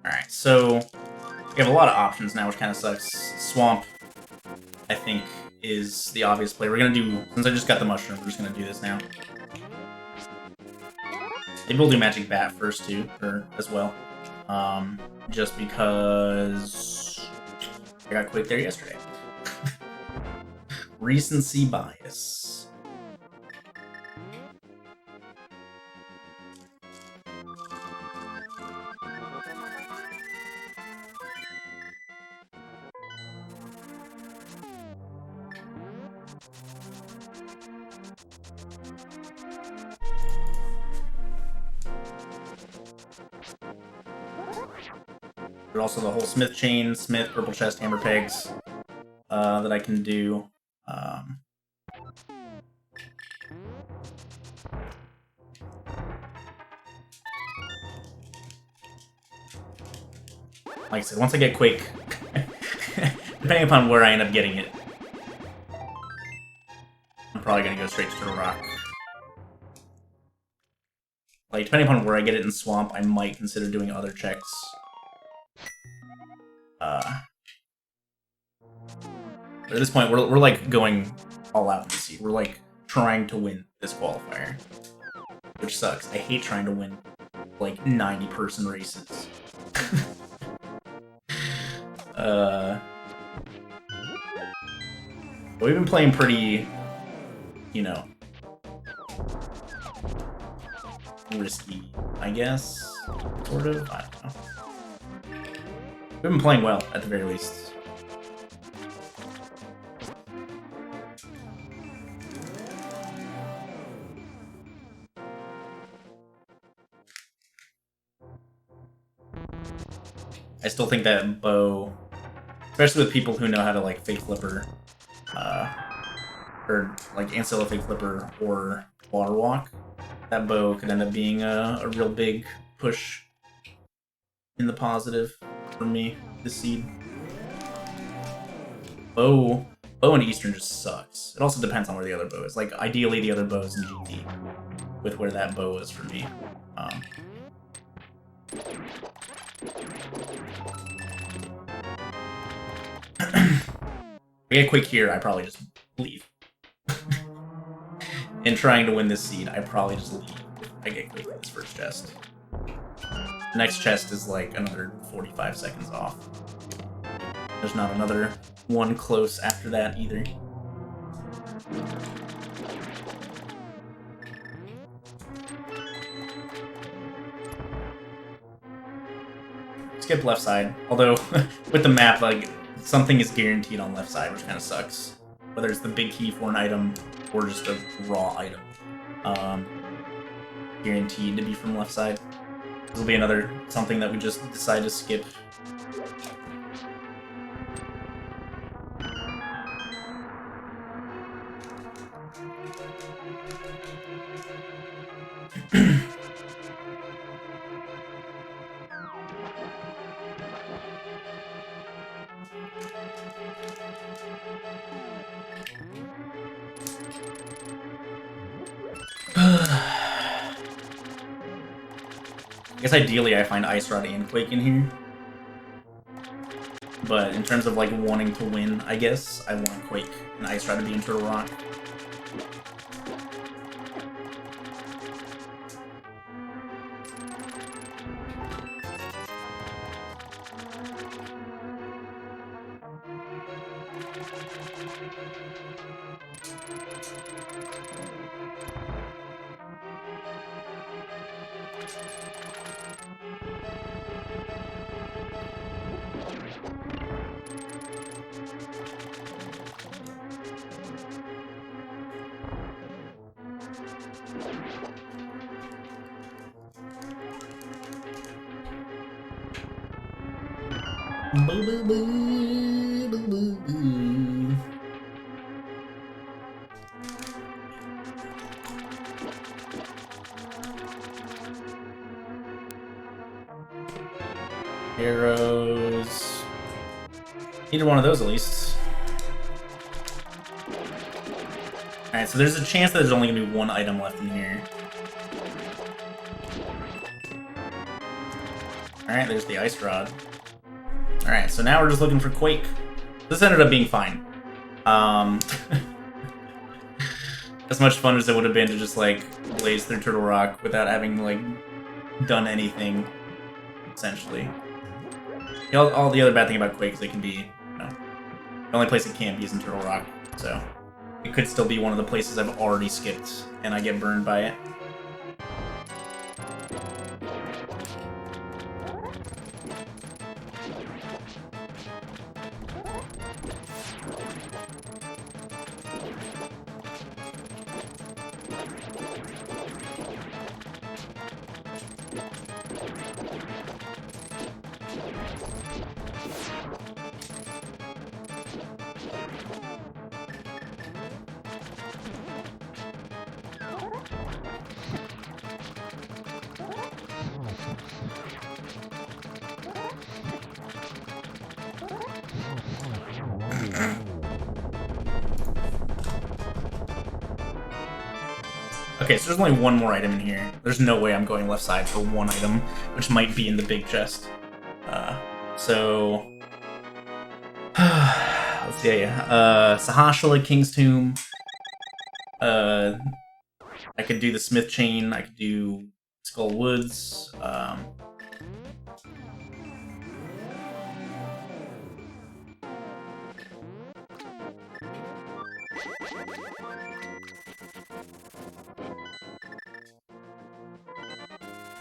Alright, so we have a lot of options now, which kind of sucks. Swamp, I think, is the obvious play. We're gonna do, since I just got the mushroom, we're just gonna do this now. Maybe we'll do Magic Bat first, too, or as well. Just because I got Quake there yesterday. Recency bias. There's also the whole Smith chain, Smith, Purple Chest, Hammer Pegs that I can do. Like I said, once I get Quake, depending upon where I end up getting it, I'm probably going to go straight to Turtle Rock. Like, depending upon where I get it in Swamp, I might consider doing other checks. But at this point, we're like going all out in the seed. We're like trying to win this qualifier, which sucks. I hate trying to win like 90-person races. We've been playing pretty, you know, risky, I guess, sort of. I don't know. We've been playing well, at the very least. I still think that bow, especially with people who know how to like fake flipper, or like Ancilla fake flipper or water walk, that bow could end up being a real big push in the positive for me this seed. Bow in Eastern just sucks. It also depends on where the other bow is. Like ideally the other bow is in GT with where that bow is for me. If I get quick here, I probably just leave. In trying to win this seed, I probably just leave if I get quick in this first chest. The next chest is like another 45 seconds off. There's not another one close after that either. Skip left side. Although, with the map, like, something is guaranteed on left side, which kind of sucks. Whether it's the big key for an item or just a raw item. Guaranteed to be from left side. This will be another something that we just decide to skip. I guess ideally I find Ice Rod and Quake in here. But in terms of like wanting to win, I guess I want Quake and Ice Rod to be in Turtle Rock. Boo, boo, boo, boo, boo, boo. Arrows. Needed one of those at least. Alright, so there's a chance that there's only gonna be one item left in here. Alright, there's the Ice Rod. Alright, so now we're just looking for Quake. This ended up being fine. As much fun as it would have been to just, like, blaze through Turtle Rock without having, like, done anything, essentially. You know, all the other bad thing about Quake is they can be, you know, the only place it can't be is in Turtle Rock, so it could still be one of the places I've already skipped, and I get burned by it. Okay, so there's only one more item in here. There's no way I'm going left side for one item, which might be in the big chest. Let's see. Sahashala, King's Tomb. I could do the Smith Chain. I could do Skull Woods.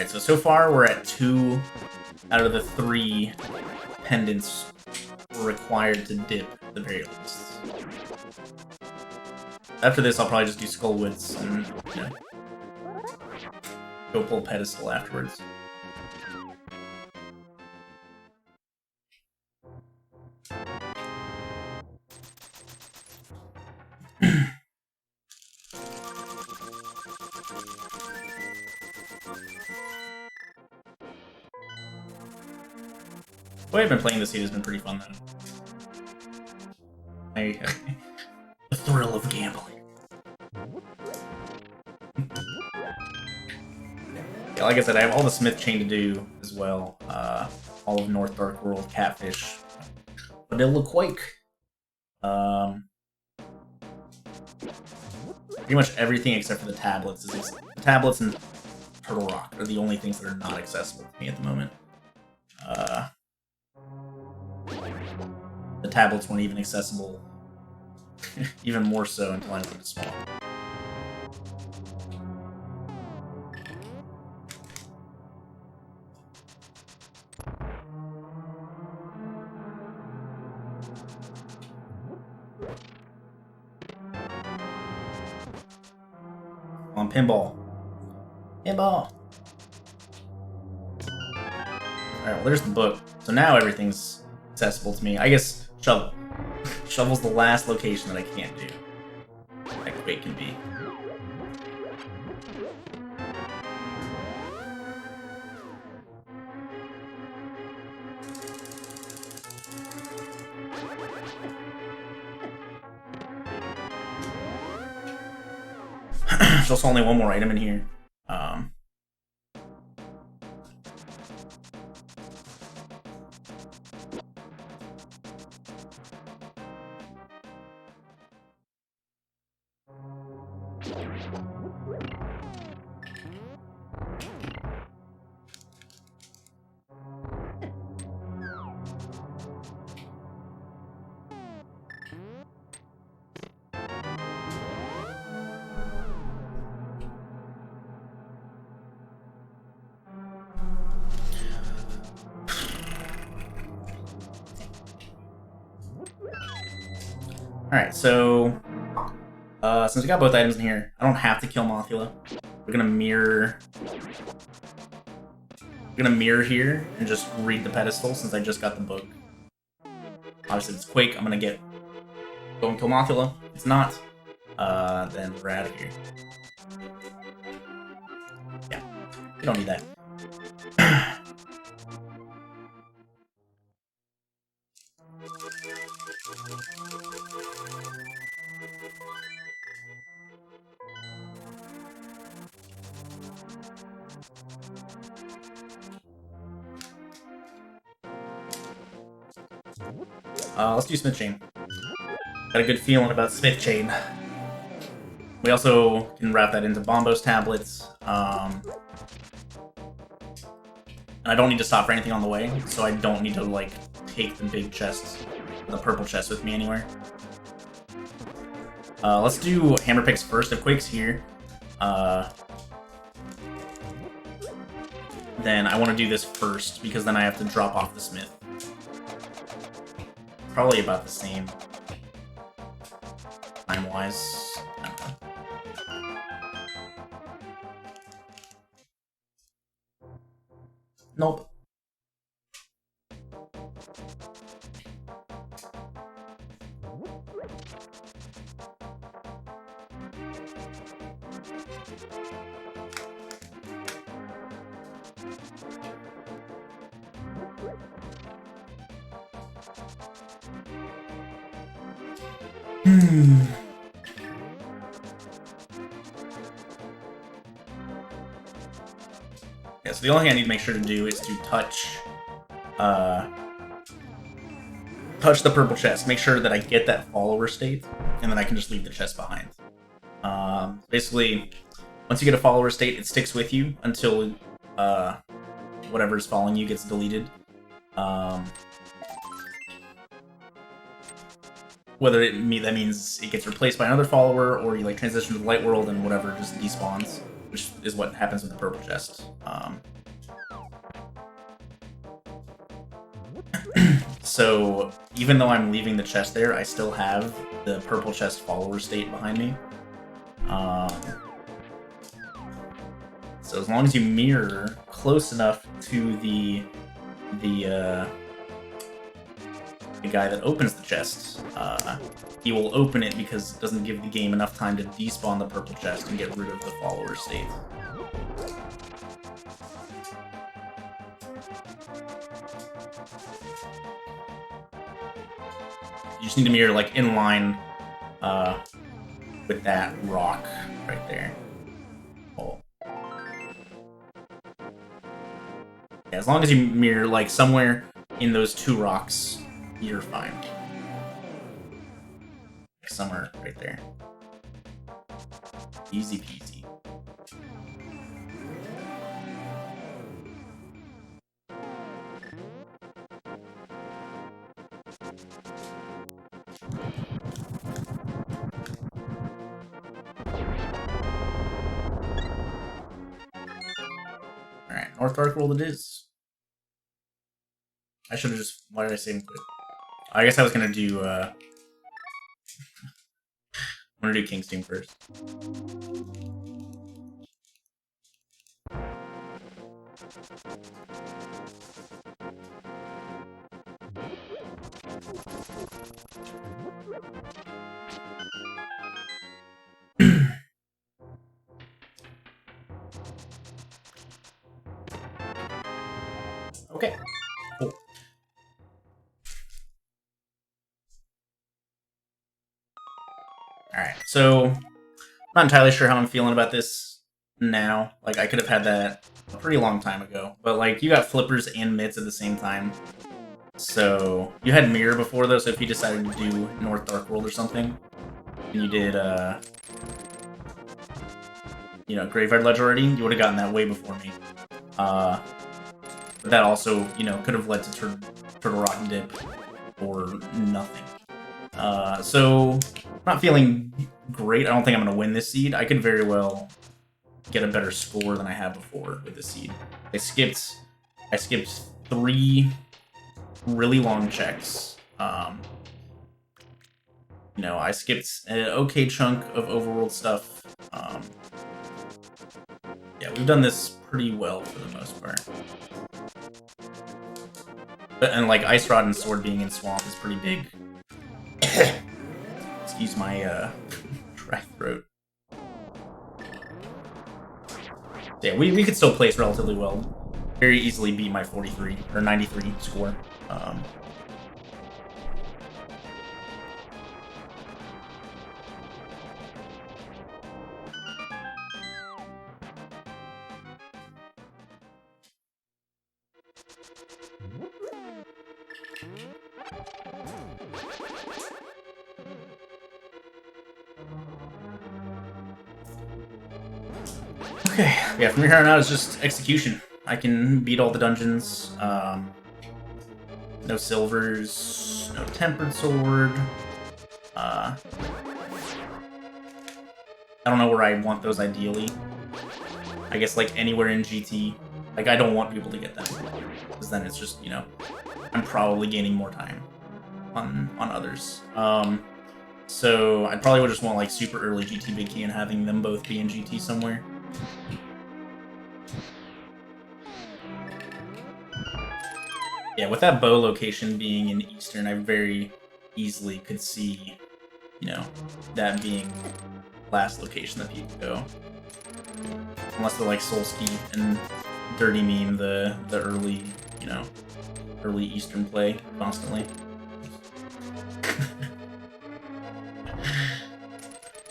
Alright, so far we're at 2 out of the 3 pendants we're required to dip at the very least. After this, I'll probably just do Skullwoods and, you know, go pull Pedestal afterwards. The way I've been playing this seed has been pretty fun, though. The thrill of gambling. Yeah, like I said, I have all the Smith Chain to do as well. All of North Dark World, Catfish, Vanilla Quake. Pretty much everything except for the tablets. Tablets and Turtle Rock are the only things that are not accessible to me at the moment. The tablets weren't even accessible, even more so until I went small. On pinball. Pinball! Alright, well there's the book. So now everything's accessible to me. I guess Shovel. Shovel's the last location that I can't do. That Quake can be. There's also only one more item in here. Alright, so since we got both items in here, I don't have to kill Mothula. We're gonna mirror here and just read the pedestal since I just got the book. Obviously, if it's Quake, I'm gonna go and kill Mothula. If it's not, then we're out of here. Yeah, we don't need that. Let's do Smith Chain. Got a good feeling about Smith Chain. We also can wrap that into Bombos tablets. And I don't need to stop for anything on the way, so I don't need to, like, take the big chest, the purple chest with me anywhere. Let's do Hammer Picks first. If Quake's here, then I want to do this first, because then I have to drop off the Smith. Probably about the same time-wise. Nope. Yeah, so the only thing I need to make sure to do is to touch the purple chest. Make sure that I get that follower state, and then I can just leave the chest behind. Basically, once you get a follower state, it sticks with you until whatever's following you gets deleted. Whether that means it gets replaced by another follower, or you like transition to the light world and whatever just despawns. which is what happens with the purple chest. So even though I'm leaving the chest there, I still have the purple chest follower state behind me. So as long as you mirror close enough to the guy that opens the chest, he will open it because it doesn't give the game enough time to despawn the purple chest and get rid of the follower state. You just need to mirror like in line with that rock right there. Oh. Yeah, as long as you mirror like somewhere in those two rocks, you're fine. Somewhere right there. Easy peasy. Alright, North Dark World it is. I should have just... Why did I say quit? I guess I was gonna do, I'm gonna do King's Team first. Okay. Cool. Alright, so I'm not entirely sure how I'm feeling about this now. Like, I could have had that a pretty long time ago. But, like, you got flippers and mids at the same time. So, you had mirror before, though, so if you decided to do North Dark World or something, and you did, you know, Graveyard Ledge already, you would have gotten that way before me. But that also, you know, could have led to Turtle Rock Dip or nothing. So, not feeling great. I don't think I'm going to win this seed. I could very well get a better score than I had before with this seed. I skipped 3 really long checks. You know, I skipped an okay chunk of overworld stuff. Yeah, we've done this pretty well for the most part. And like Ice Rod and Sword being in Swamp is pretty big. Excuse my dry throat. Yeah, we could still place relatively well. Very easily beat my 43 or 93 score. Okay, yeah, from here on out it's just execution. I can beat all the dungeons. No silvers, no tempered sword. I don't know where I want those ideally. I guess like anywhere in GT. Like I don't want people to get them. Because then it's just, you know, I'm probably gaining more time on others. So I probably would just want like super early GT Big Key and having them both be in GT somewhere. Yeah, with that bow location being in Eastern, I very easily could see, you know, that being last location that people go. Unless they're like Solski and Dirty Meme the early, you know, early Eastern play constantly.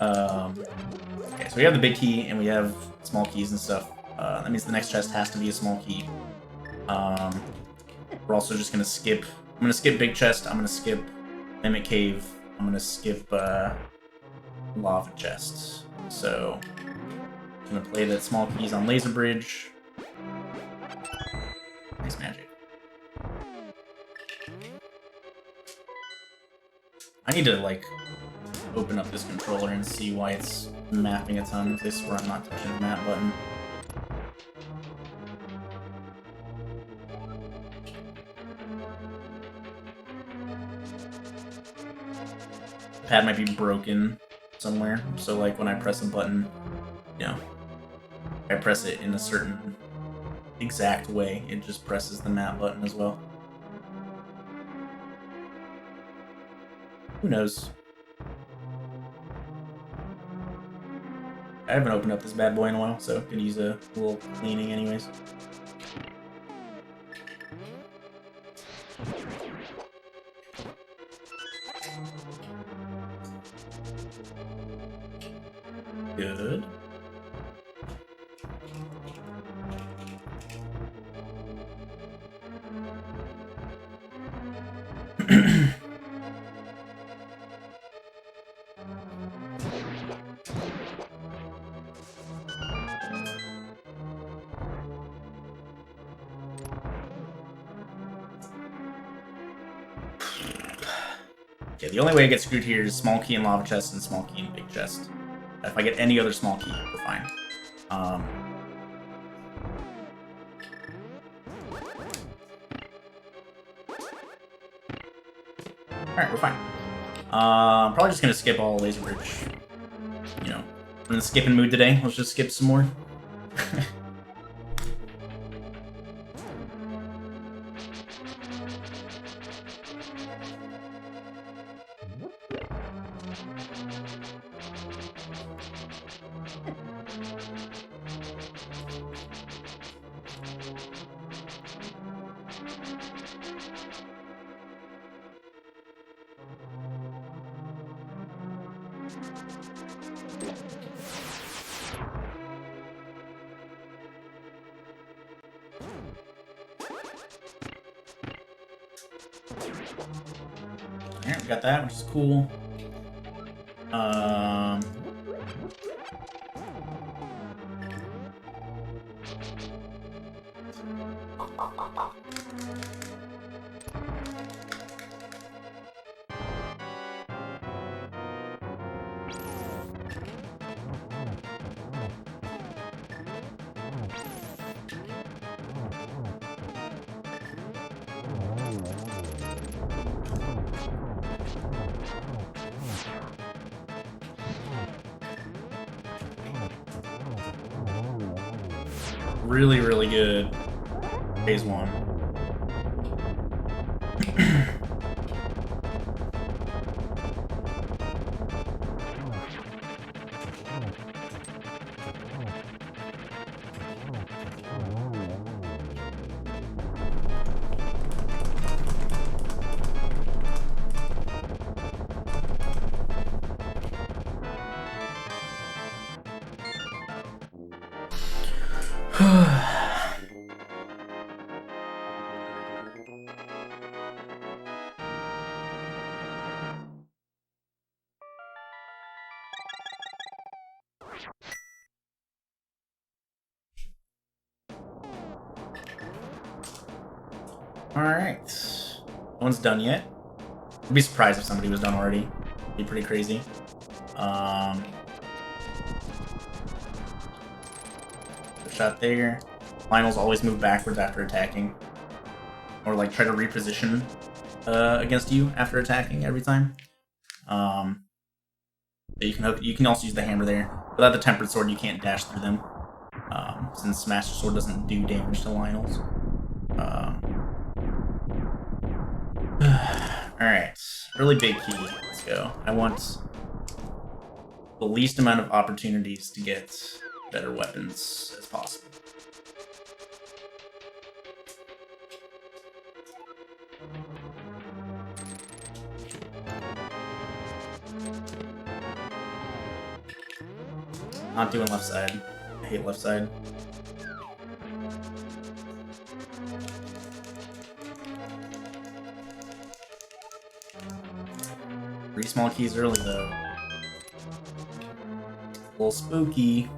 Okay, so we have the big key and we have small keys and stuff. That means the next chest has to be a small key. We're also just gonna skip. I'm gonna skip big chest. I'm gonna skip Mimic Cave. I'm gonna skip lava chest. So I'm gonna play the small keys on Laser Bridge. Nice magic. I need to like open up this controller and see why it's mapping a ton. I swear I'm not touching the map button. The pad might be broken somewhere, so like when I press a button, you know, I press it in a certain exact way, it just presses the map button as well. Who knows? I haven't opened up this bad boy in a while, so could use a little cleaning anyways. Good. Yeah, the only way I get screwed here is small key and lava chest and small key and big chest. If I get any other small key, we're fine. Alright, we're fine. I'm probably just gonna skip all laser bridge. You know, we're in the skipping mood today. Let's just skip some more. Alright, we got that, which is cool. Really, really good. Phase 1. Alright. No one's done yet. I'd be surprised if somebody was done already. It'd be pretty crazy. Good shot there. Lionel's always move backwards after attacking. Or like try to reposition against you after attacking every time. You can also use the hammer there. Without the tempered sword, you can't dash through them. Since Master Sword doesn't do damage to Lionel's. Alright, really big key. Let's go. I want the least amount of opportunities to get better weapons as possible. Not doing left side. I hate left side. Three small keys early, though. A little spooky.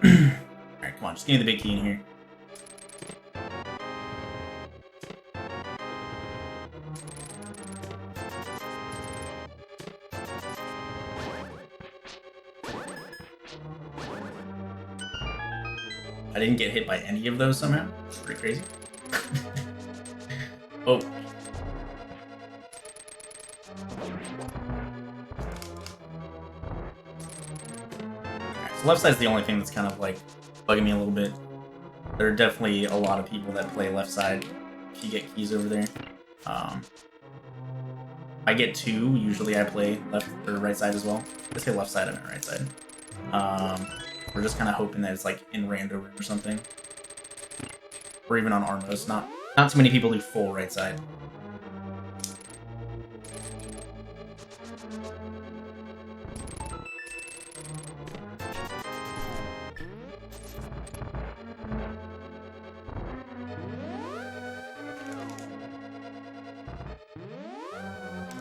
Alright, come on, just give me the big key in here. I didn't get hit by any of those somehow. It's pretty crazy. Oh. So left side's the only thing that's kind of like bugging me a little bit. There are definitely a lot of people that play left side if you get keys over there. I get 2, usually I play left or right side as well. I say left side, I meant right side. We're just kind of hoping that it's like in rando room or something. Or even on Armos. Not too many people do full right side.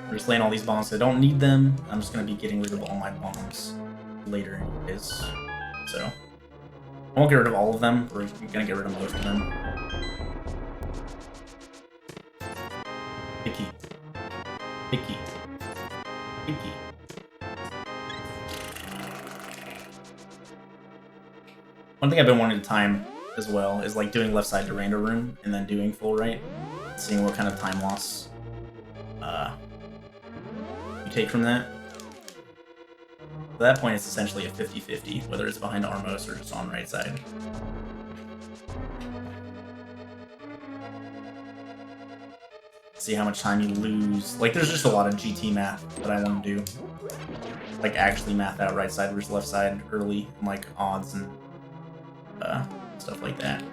I'm just laying all these bombs. I don't need them. I'm just going to be getting rid of all my bombs later anyways. So, I won't get rid of all of them. We're going to get rid of most of them. Big key. Big key. Big key. One thing I've been wanting to time as well is like doing left side to rando room and then doing full right. Seeing what kind of time loss you take from that. At that point, it's essentially a 50-50, whether it's behind Armos or just on right side. See how much time you lose. Like, there's just a lot of GT math that I want to do. Like, actually math out right side versus left side early, and like odds and stuff like that.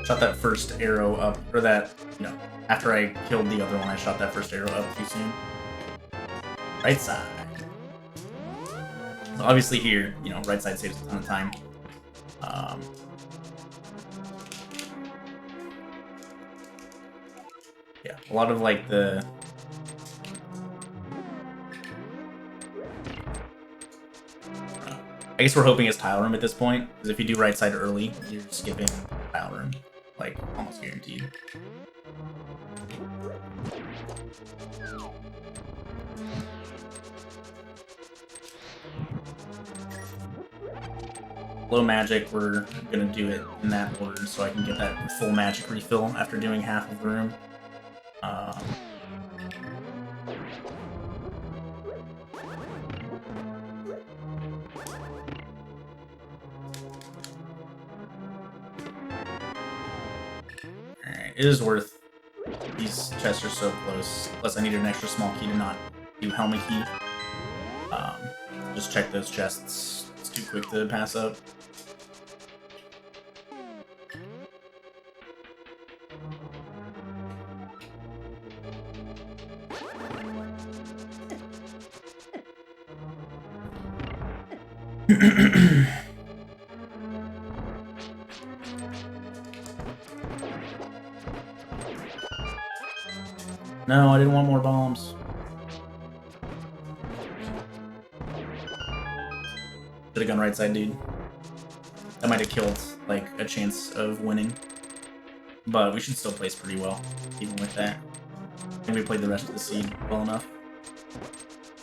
Shot that first arrow up, or that, you know, after I killed the other one, I shot that first arrow up too soon. Right side. So obviously here, you know, right side saves a ton of time. Yeah, a lot of like the... I guess we're hoping it's tile room at this point, because if you do right side early, you're skipping tile room. Like, almost guaranteed. Low magic, we're gonna do it in that order so I can get that full magic refill after doing half of the room. It is worth. These chests are so close. Plus, I need an extra small key to not do helmet key. Just check those chests. It's too quick to pass up. No, I didn't want more bombs. Should've gone right side, dude. That might have killed, like, a chance of winning. But we should still place pretty well, even with that. I think we played the rest of the seed well enough.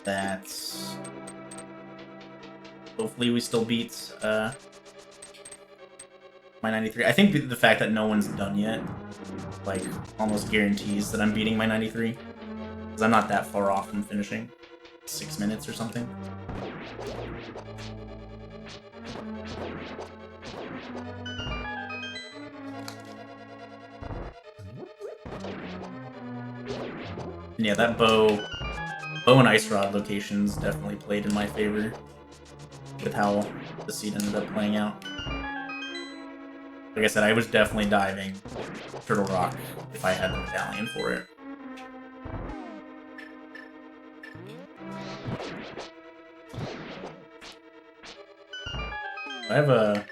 That's... Hopefully we still beat, my 93. I think the fact that no one's done yet, like, almost guarantees that I'm beating my 93. Because I'm not that far off from finishing. 6 minutes or something. And yeah, that bow and ice rod locations definitely played in my favor with how the seed ended up playing out. Like I said, I was definitely diving Turtle Rock if I had the medallion for it. I have a...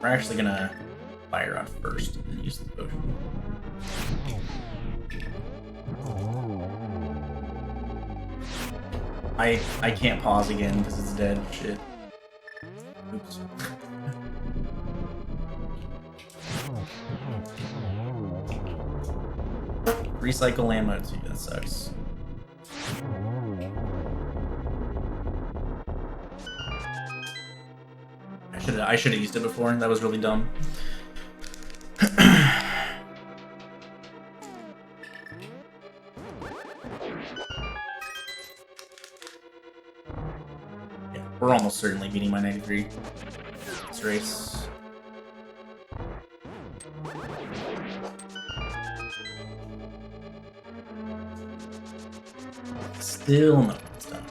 We're actually gonna fire on first and then use the potion. I can't pause again because it's dead. Shit. Oops. Recycle ammo too, that sucks. I should have used it before. That was really dumb. Yeah, we're almost certainly beating my 93 this race. Still no good stuff.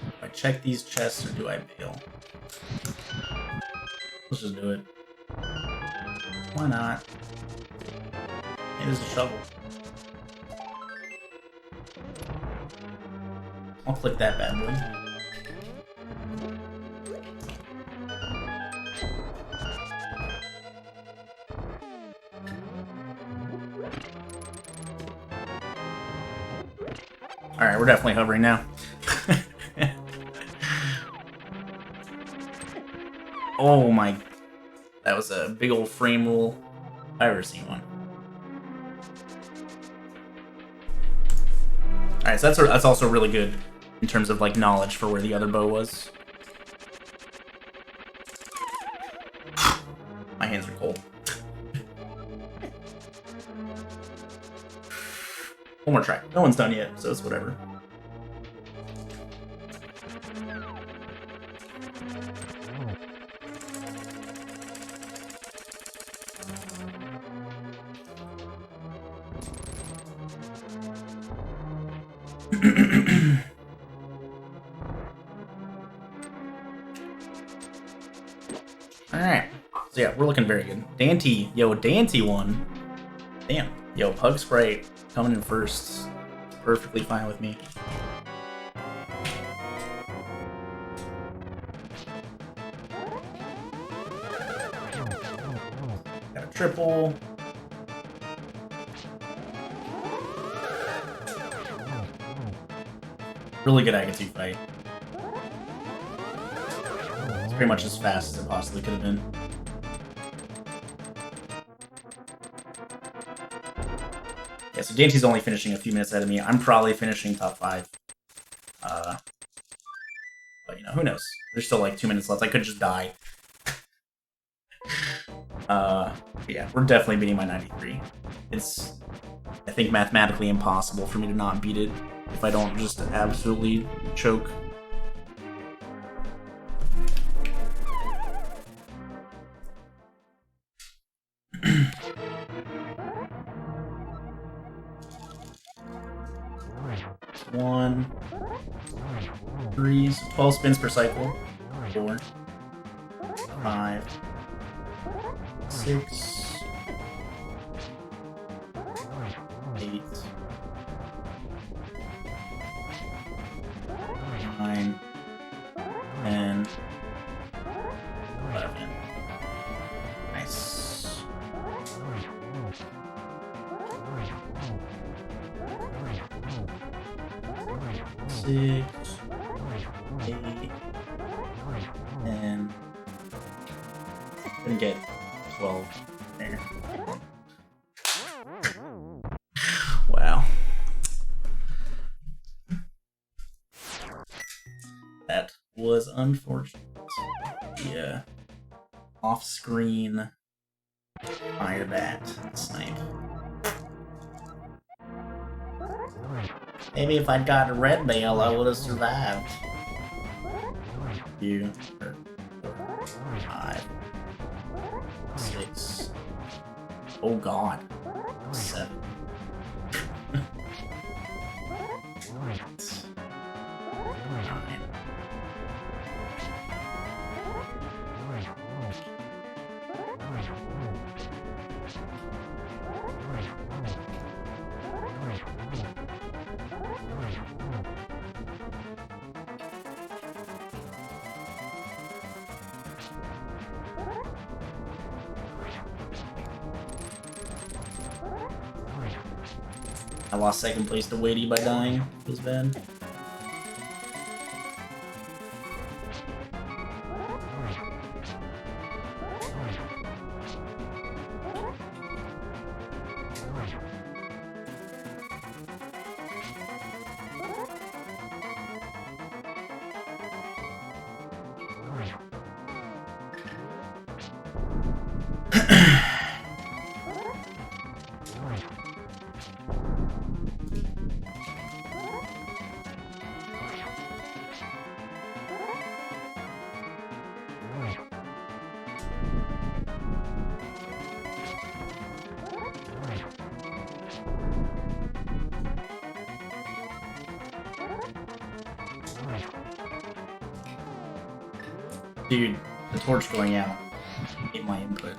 Do I check these chests or do I bail? Let's just do it. Why not? It is a shovel. I'll click that bad boy. Alright, we're definitely hovering now. Oh my... That was a big old frame roll. I've ever seen one. Alright, so that's also really good in terms of like knowledge for where the other bow was. My hands are cold. One more try. No one's done yet, so it's whatever. Alright. So yeah, we're looking very good. Dante, Dante won. Damn. Yo, Pug Sprite coming in first. Perfectly fine with me. Got a triple. Really good Agatu fight. It's pretty much as fast as it possibly could have been. Yeah, so Dante's only finishing a few minutes ahead of me. I'm probably finishing top 5. But, you know, who knows? There's still like 2 minutes left. I could just die. Yeah, we're definitely beating my 93. It's, I think, mathematically impossible for me to not beat it if I don't just absolutely choke. One, 3, so 12 spins per cycle. 4, 5, 6, 8, 9, 10, 11. Nice. Six, 8, and gonna get 12 there. Wow. That was unfortunate. Yeah. Off-screen Fire bat. Snipe. Maybe if I'd got a red bale, I would have survived. 2, 4, 5, 6. Oh god. 7. 9. I lost second place to Weighty by dying. Feels bad. Dude, the torch going out ate my input.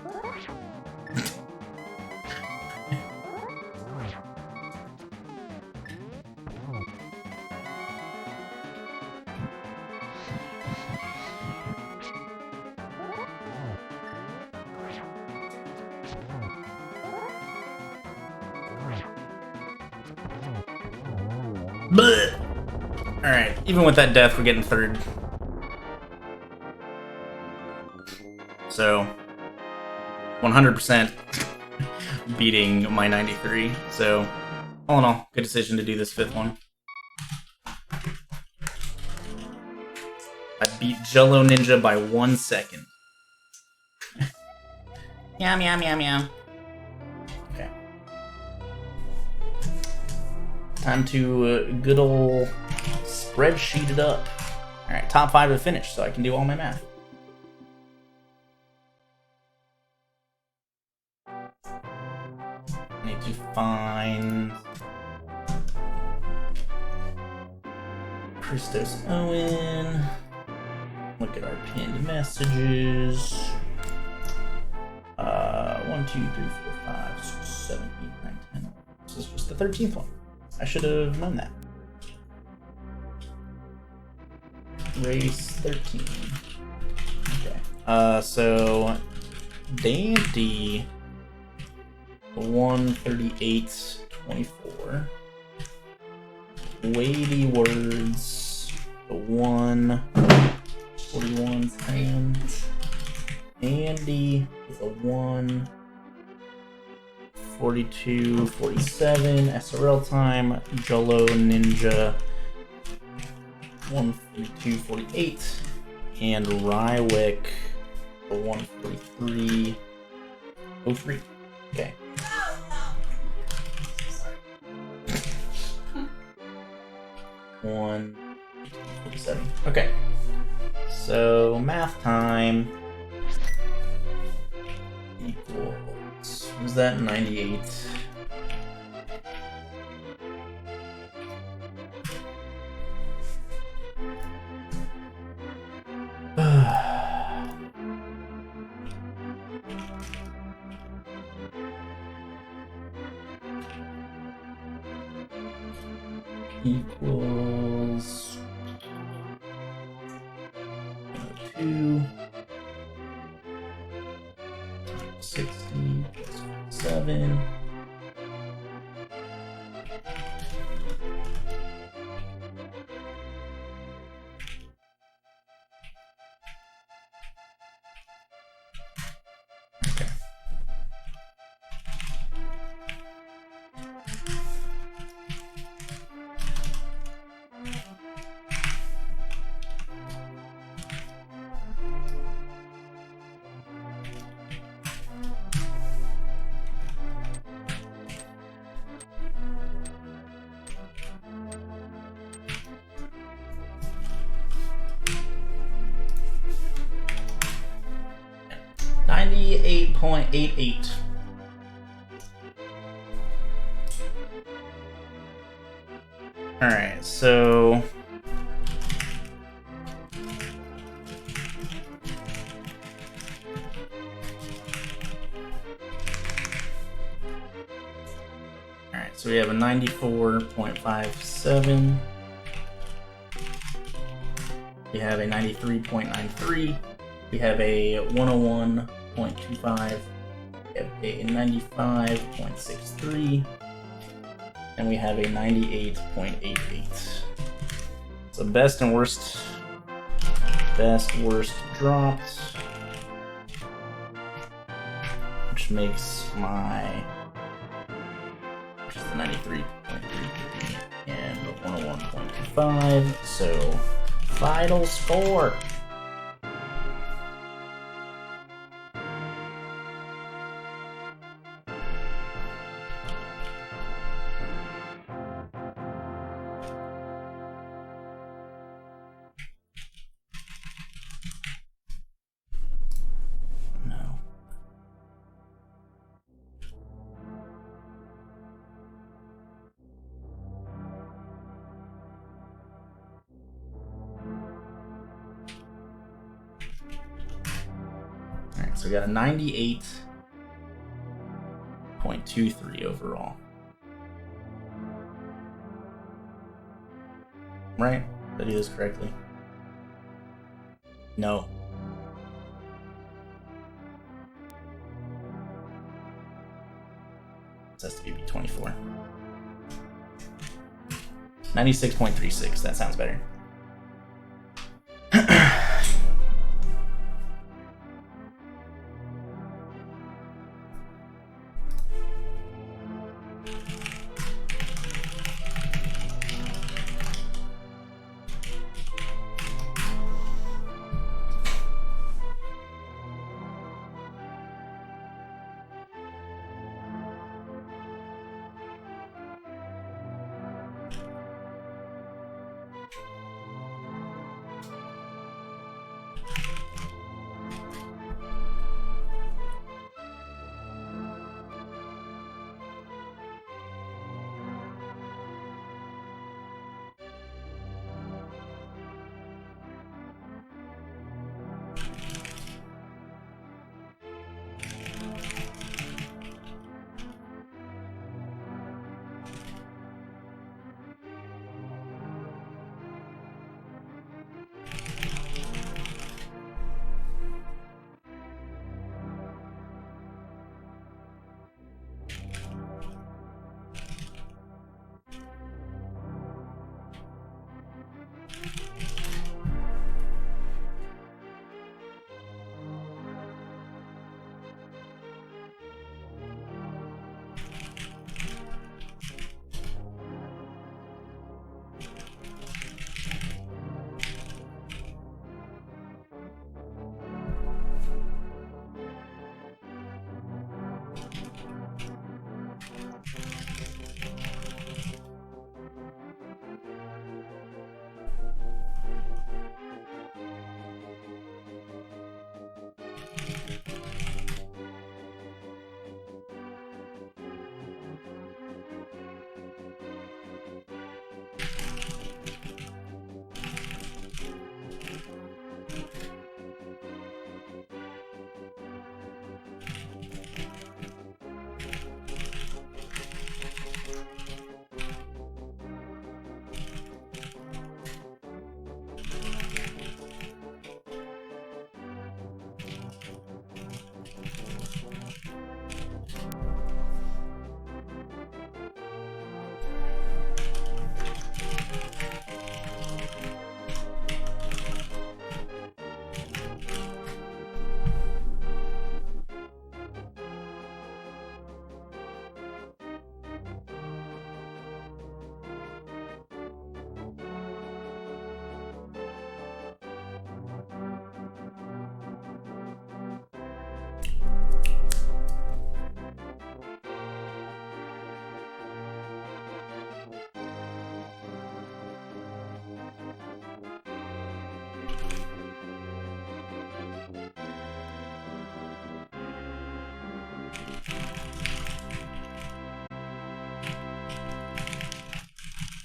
Alright, even with that death, we're getting third. So, 100% beating my 93. So, all in all, good decision to do this 5th one. I beat Jello Ninja by 1 second. Meow, meow, meow, meow. Okay. Time to good old spreadsheet it up. Alright, top 5 to finish, so I can do all my math. Need to find Christos Owen. Look at our pinned messages. 1, 2, 3, 4, 5, 6, 7, 8, 9, 10. This is just the 13th one. I should have known that. Race 13. Okay. So Dandy 138.24. Weighty words the 141. Andy is a 142.47. SRL time. Jolo Ninja 142.48. And Rywick a 143.03. Okay. One 47. Okay. So math time equals, was that 98? Equals 2 60 plus 7. 98.88. Alright, so... Alright, so we have a 94.57. We have a 93.93. We have a 101.25. We have a 95.63. And we have a 98.88. So best and worst. Best, worst dropped. Which makes my... which is the 93.33 and 101.25. So, final score. Alright, so we got a 98.23 overall. Right? Did I do this correctly? No. This has to be 24. 96.36, that sounds better.